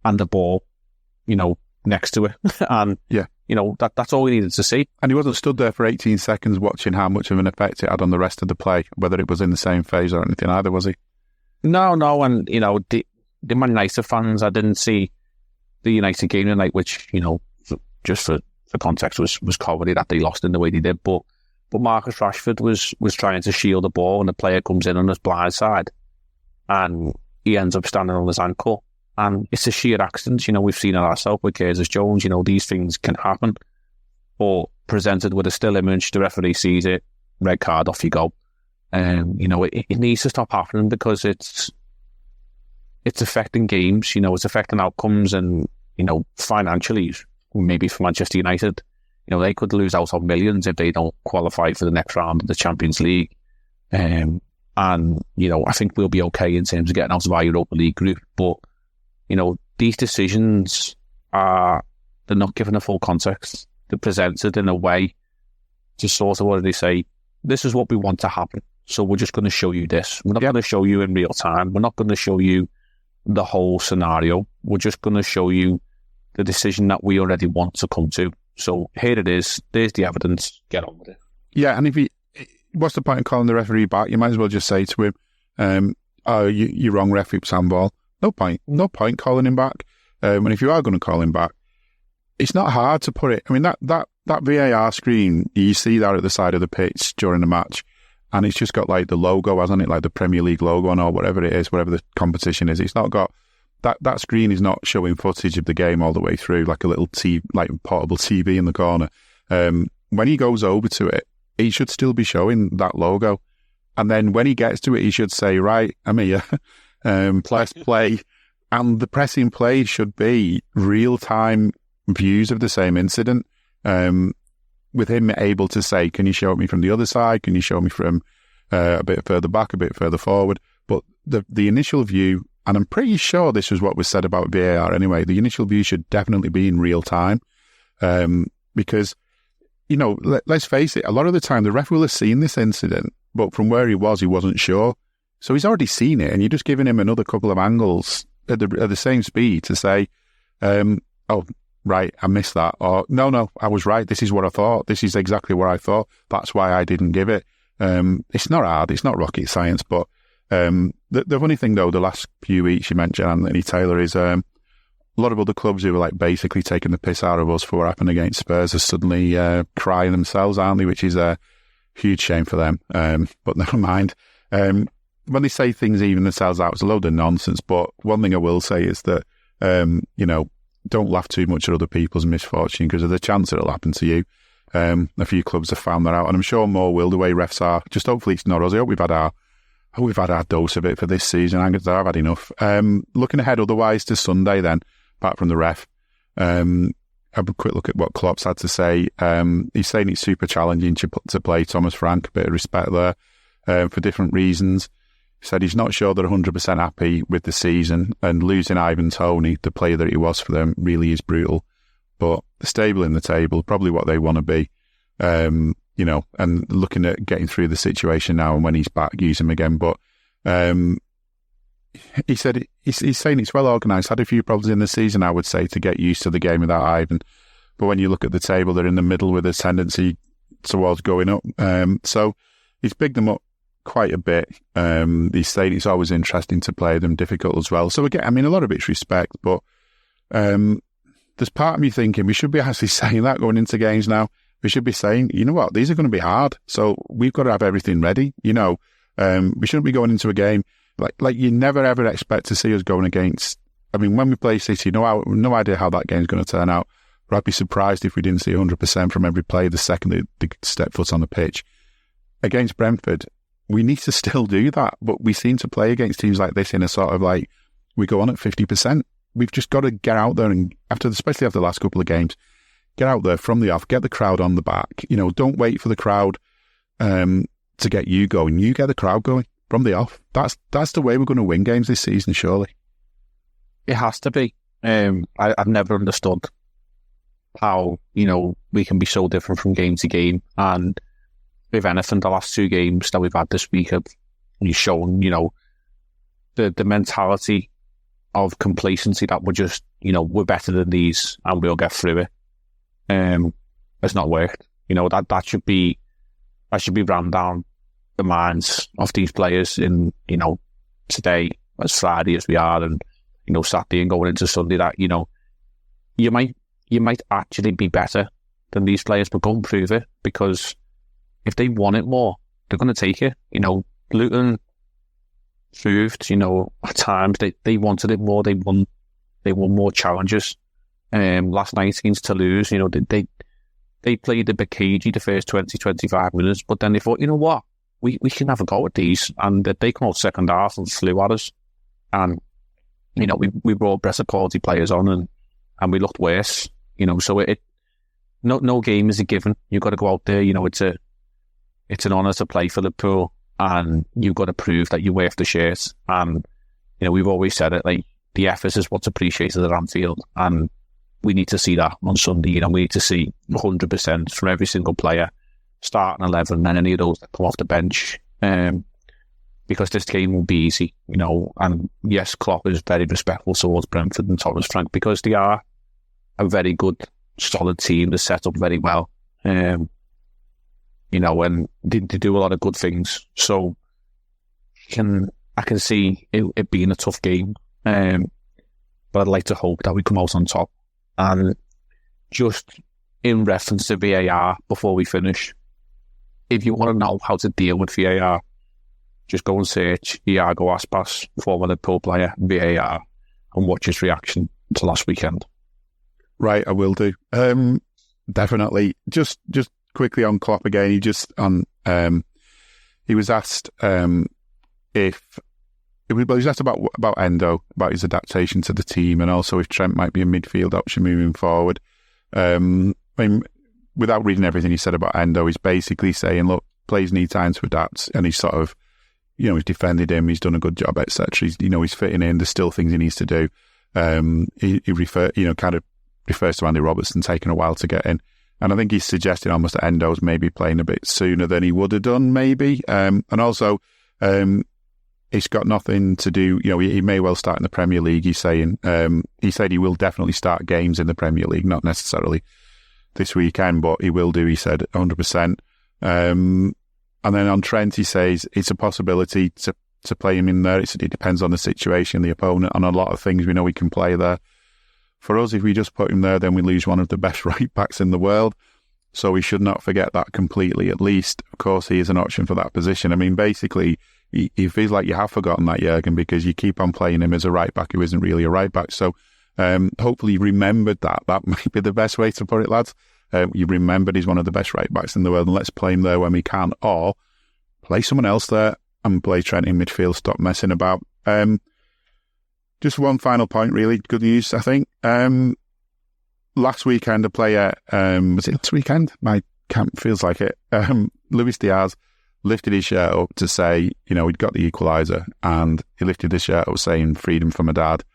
and the ball, next to it. And, that's all we needed to see. And he wasn't stood there for 18 seconds watching how much of an effect it had on the rest of the play, whether it was in the same phase or anything either, was he? No. And, the Man United fans, I didn't see the United game tonight, which, just for context, was cowardly that they lost in the way they did. But Marcus Rashford was trying to shield the ball, and the player comes in on his blind side, and he ends up standing on his ankle. And it's a sheer accident. We've seen it ourselves with Curtis Jones. These things can happen. Or presented with a still image, the referee sees it, red card, off you go. It needs to stop happening, because it's affecting games. It's affecting outcomes, and financially, maybe for Manchester United, they could lose out on millions if they don't qualify for the next round of the Champions League. And I think we'll be okay in terms of getting out of our Europa League group. But these decisions they're not given a full context. They're presented in a way to sort of, what do they say? This is what we want to happen, so we're just going to show you this. We're not going to show you in real time. We're not going to show you the whole scenario. We're just going to show you the decision that we already want to come to. So here it is. There's the evidence. Get on with it. Yeah, and what's the point in calling the referee back? You might as well just say to him, you're wrong, ref, it's handball. No point calling him back. And if you are going to call him back, it's not hard to put it. I mean, that VAR screen, you see that at the side of the pitch during the match, and it's just got like the logo, hasn't it? Like the Premier League logo on, or whatever it is, whatever the competition is. It's not got that screen is not showing footage of the game all the way through, like a little portable TV in the corner. When he goes over to it, he should still be showing that logo. And then when he gets to it, he should say, right, I'm here, press play. And the pressing play should be real-time views of the same incident, with him able to say, can you show me from the other side? Can you show me from a bit further back, a bit further forward? But the initial view, and I'm pretty sure this was what was said about VAR anyway, the initial view should definitely be in real time, because, let's face it, a lot of the time the ref will have seen this incident, but from where he wasn't sure. So he's already seen it, and you're just giving him another couple of angles at the same speed to say, oh, right, I missed that. Or, no, I was right. This is what I thought. This is exactly what I thought. That's why I didn't give it. It's not hard. It's not rocket science. But the funny thing, though, the last few weeks you mentioned Anthony Taylor, is a lot of other clubs who were like basically taking the piss out of us for what happened against Spurs are suddenly crying themselves, aren't they? Which is a huge shame for them. But never mind. When they say things even themselves out, it's a load of nonsense. But one thing I will say is that, don't laugh too much at other people's misfortune, because of the chance it'll happen to you. A few clubs have found that out, and I'm sure more will, the way refs are. Just hopefully it's not us. I hope we've had our dose of it for this season. I've had enough. Looking ahead otherwise to Sunday then, apart from the ref, have a quick look at what Klopp's had to say. He's saying it's super challenging to play Thomas Frank, a bit of respect there, for different reasons. He said he's not sure they're 100% happy with the season, and losing Ivan Toney, the player that he was for them, really is brutal. But they're stable in the table, probably what they want to be, and looking at getting through the situation now, and when he's back, use him again. But he said he's saying it's well organised. Had a few problems in the season, I would say, to get used to the game without Ivan. But when you look at the table, they're in the middle with a tendency towards going up. So he's bigged them up quite a bit. He's saying it's always interesting to play them, difficult as well. So again, I mean, a lot of it's respect, but there's part of me thinking we should be actually saying that going into games now. We should be saying, you know what, these are going to be hard, so we've got to have everything ready. We shouldn't be going into a game like you never ever expect to see us going against. I mean, when we play City, no idea how that game's going to turn out. But I'd be surprised if we didn't see 100% from every play the second they step foot on the pitch. Against Brentford, we need to still do that, but we seem to play against teams like this in a sort of like, we go on at 50%. We've just got to get out there and, especially after the last couple of games, get out there from the off, get the crowd on the back. Don't wait for the crowd to get you going. You get the crowd going from the off. That's the way we're going to win games this season, surely. It has to be. I've never understood how, we can be so different from game to game. And if anything, the last two games that we've had this week have He's shown, the mentality of complacency that we're just, we're better than these and we'll get through it. It's not worked. That should be rammed down the minds of these players in, today, as Friday as we are, and, Saturday and going into Sunday, that, you might actually be better than these players, but go and prove it, because if they want it more, they're going to take it. Luton proved, at times they wanted it more. They won more challenges. Last night against Toulouse, they played a bit cagey the first 20, 25 minutes, but then they thought, what? We can have a go at these, and they come out second half and flew at us. And, we brought better quality players on, and we looked worse. So no game is a given. You've got to go out there. It's an honour to play for Liverpool, and you've got to prove that you're worth the shirt. And we've always said it, like, the effort is what's appreciated at Anfield, and we need to see that on Sunday. We need to see 100% from every single player, starting 11, and any of those that come off the bench. Because this game will be easy, and yes, Klopp is very respectful towards Brentford and Thomas Frank, because they are a very good, solid team. They're set up very well, and they do a lot of good things. So I can see it being a tough game, but I'd like to hope that we come out on top. And just in reference to VAR, before we finish, if you want to know how to deal with VAR, just go and search Iago Aspas, former Liverpool player, VAR, and watch his reaction to last weekend. Right, I will do. Definitely. Just quickly on Klopp again. He was asked he was asked about Endo, about his adaptation to the team, and also if Trent might be a midfield option moving forward. Without reading everything he said about Endo, he's basically saying, look, players need time to adapt, and he's sort of, he's defended him, he's done a good job, etc. He's fitting in. There's still things he needs to do. He kind of refers to Andy Robertson taking a while to get in, and I think he's suggesting almost that Endo's maybe playing a bit sooner than he would have done, maybe. And also, it's got nothing to do. He may well start in the Premier League. He's saying he said he will definitely start games in the Premier League, not necessarily this weekend, but he will do. He said 100%. And then on Trent, he says it's a possibility to play him in there. It depends on the situation, the opponent, and a lot of things. We know he can play there. For us, if we just put him there, then we lose one of the best right backs in the world. So we should not forget that completely. At least, of course, he is an option for that position. Basically, he feels like you have forgotten that, Jurgen, because you keep on playing him as a right back who isn't really a right back. So hopefully you remembered that. That might be the best way to put it, lads. You remembered he's one of the best right backs in the world, and let's play him there when we can, or play someone else there and play Trent in midfield. Stop messing about. Just one final point, really good news, I think. Last weekend, a player, was it last weekend? My camp feels like it. Luis Diaz lifted his shirt up to say, he'd got the equaliser, and he lifted his shirt up saying, freedom for my dad.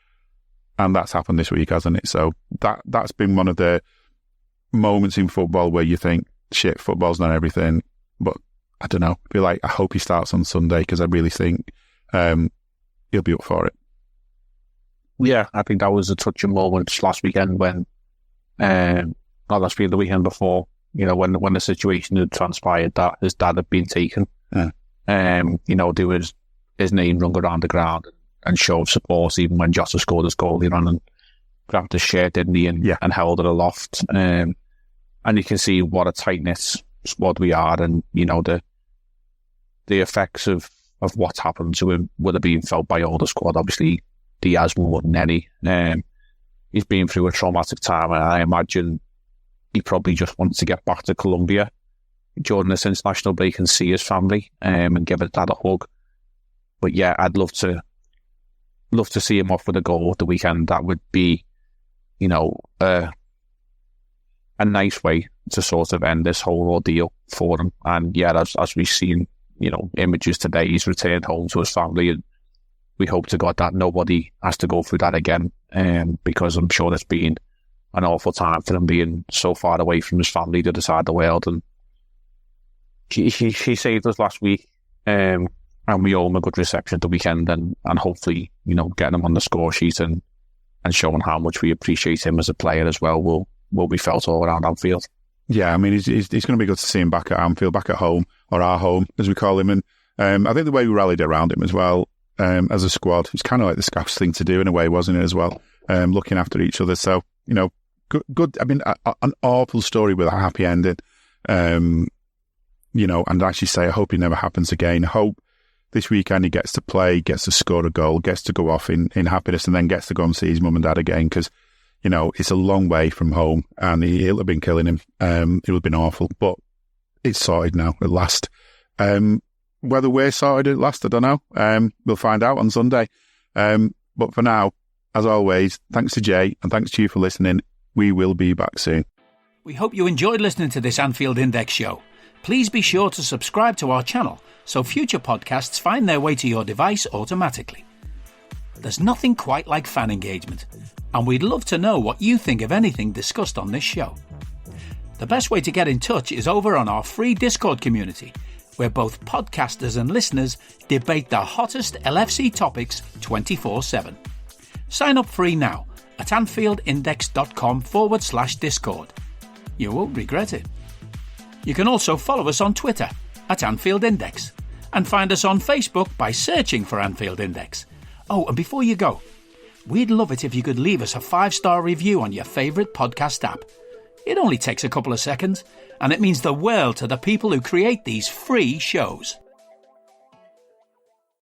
And that's happened this week, hasn't it? So that's been one of the moments in football where you think, shit, football's not everything. But I don't know. I hope he starts on Sunday, because I really think he'll be up for it. Yeah, I think that was a touching moment last weekend when, not last weekend, the weekend before, when the situation had transpired that his dad had been taken. Yeah. There was his name rung around the ground and showed support, even when Jota scored his goal, he ran and grabbed his shirt, didn't he, and held it aloft. And you can see what a tight-knit squad we are, and, the effects of what's happened to him would have been felt by all the squad. Obviously, Diaz more than any. He's been through a traumatic time, and I imagine he probably just wants to get back to Colombia during this international break and see his family and give his dad a hug. But yeah, I'd love to see him off with a goal at the weekend. That would be, a nice way to sort of end this whole ordeal for him. And yeah, as we've seen, images today, he's returned home to his family, and we hope to God that nobody has to go through that again, because I'm sure it's been an awful time for him being so far away from his family the other side of the world. And he saved us last week. we owe them a good reception at the weekend, and hopefully, getting him on the score sheet and showing how much we appreciate him as a player as well will be felt all around Anfield. Yeah, I mean, it's going to be good to see him back at Anfield, back at home, or our home, as we call him. And I think the way we rallied around him as well, as a squad, it's kind of like the Scouser thing to do in a way, wasn't it, as well? Looking after each other. So, good. I mean, an awful story with a happy ending. And actually say, I hope it never happens again. I hope this weekend he gets to play, gets to score a goal, gets to go off in happiness, and then gets to go and see his mum and dad again, because, it's a long way from home, and it'll have been killing him. It would have been awful, but it's sorted now at last. Whether we're sorted at last, I don't know. We'll find out on Sunday. But for now, as always, thanks to Jay, and thanks to you for listening. We will be back soon. We hope you enjoyed listening to this Anfield Index show. Please be sure to subscribe to our channel so future podcasts find their way to your device automatically. There's nothing quite like fan engagement, and we'd love to know what you think of anything discussed on this show. The best way to get in touch is over on our free Discord community, where both podcasters and listeners debate the hottest LFC topics 24/7. Sign up free now at anfieldindex.com/Discord. You won't regret it. You can also follow us on Twitter at Anfield Index, and find us on Facebook by searching for Anfield Index. Oh, and before you go, we'd love it if you could leave us a 5-star review on your favourite podcast app. It only takes a couple of seconds, and it means the world to the people who create these free shows.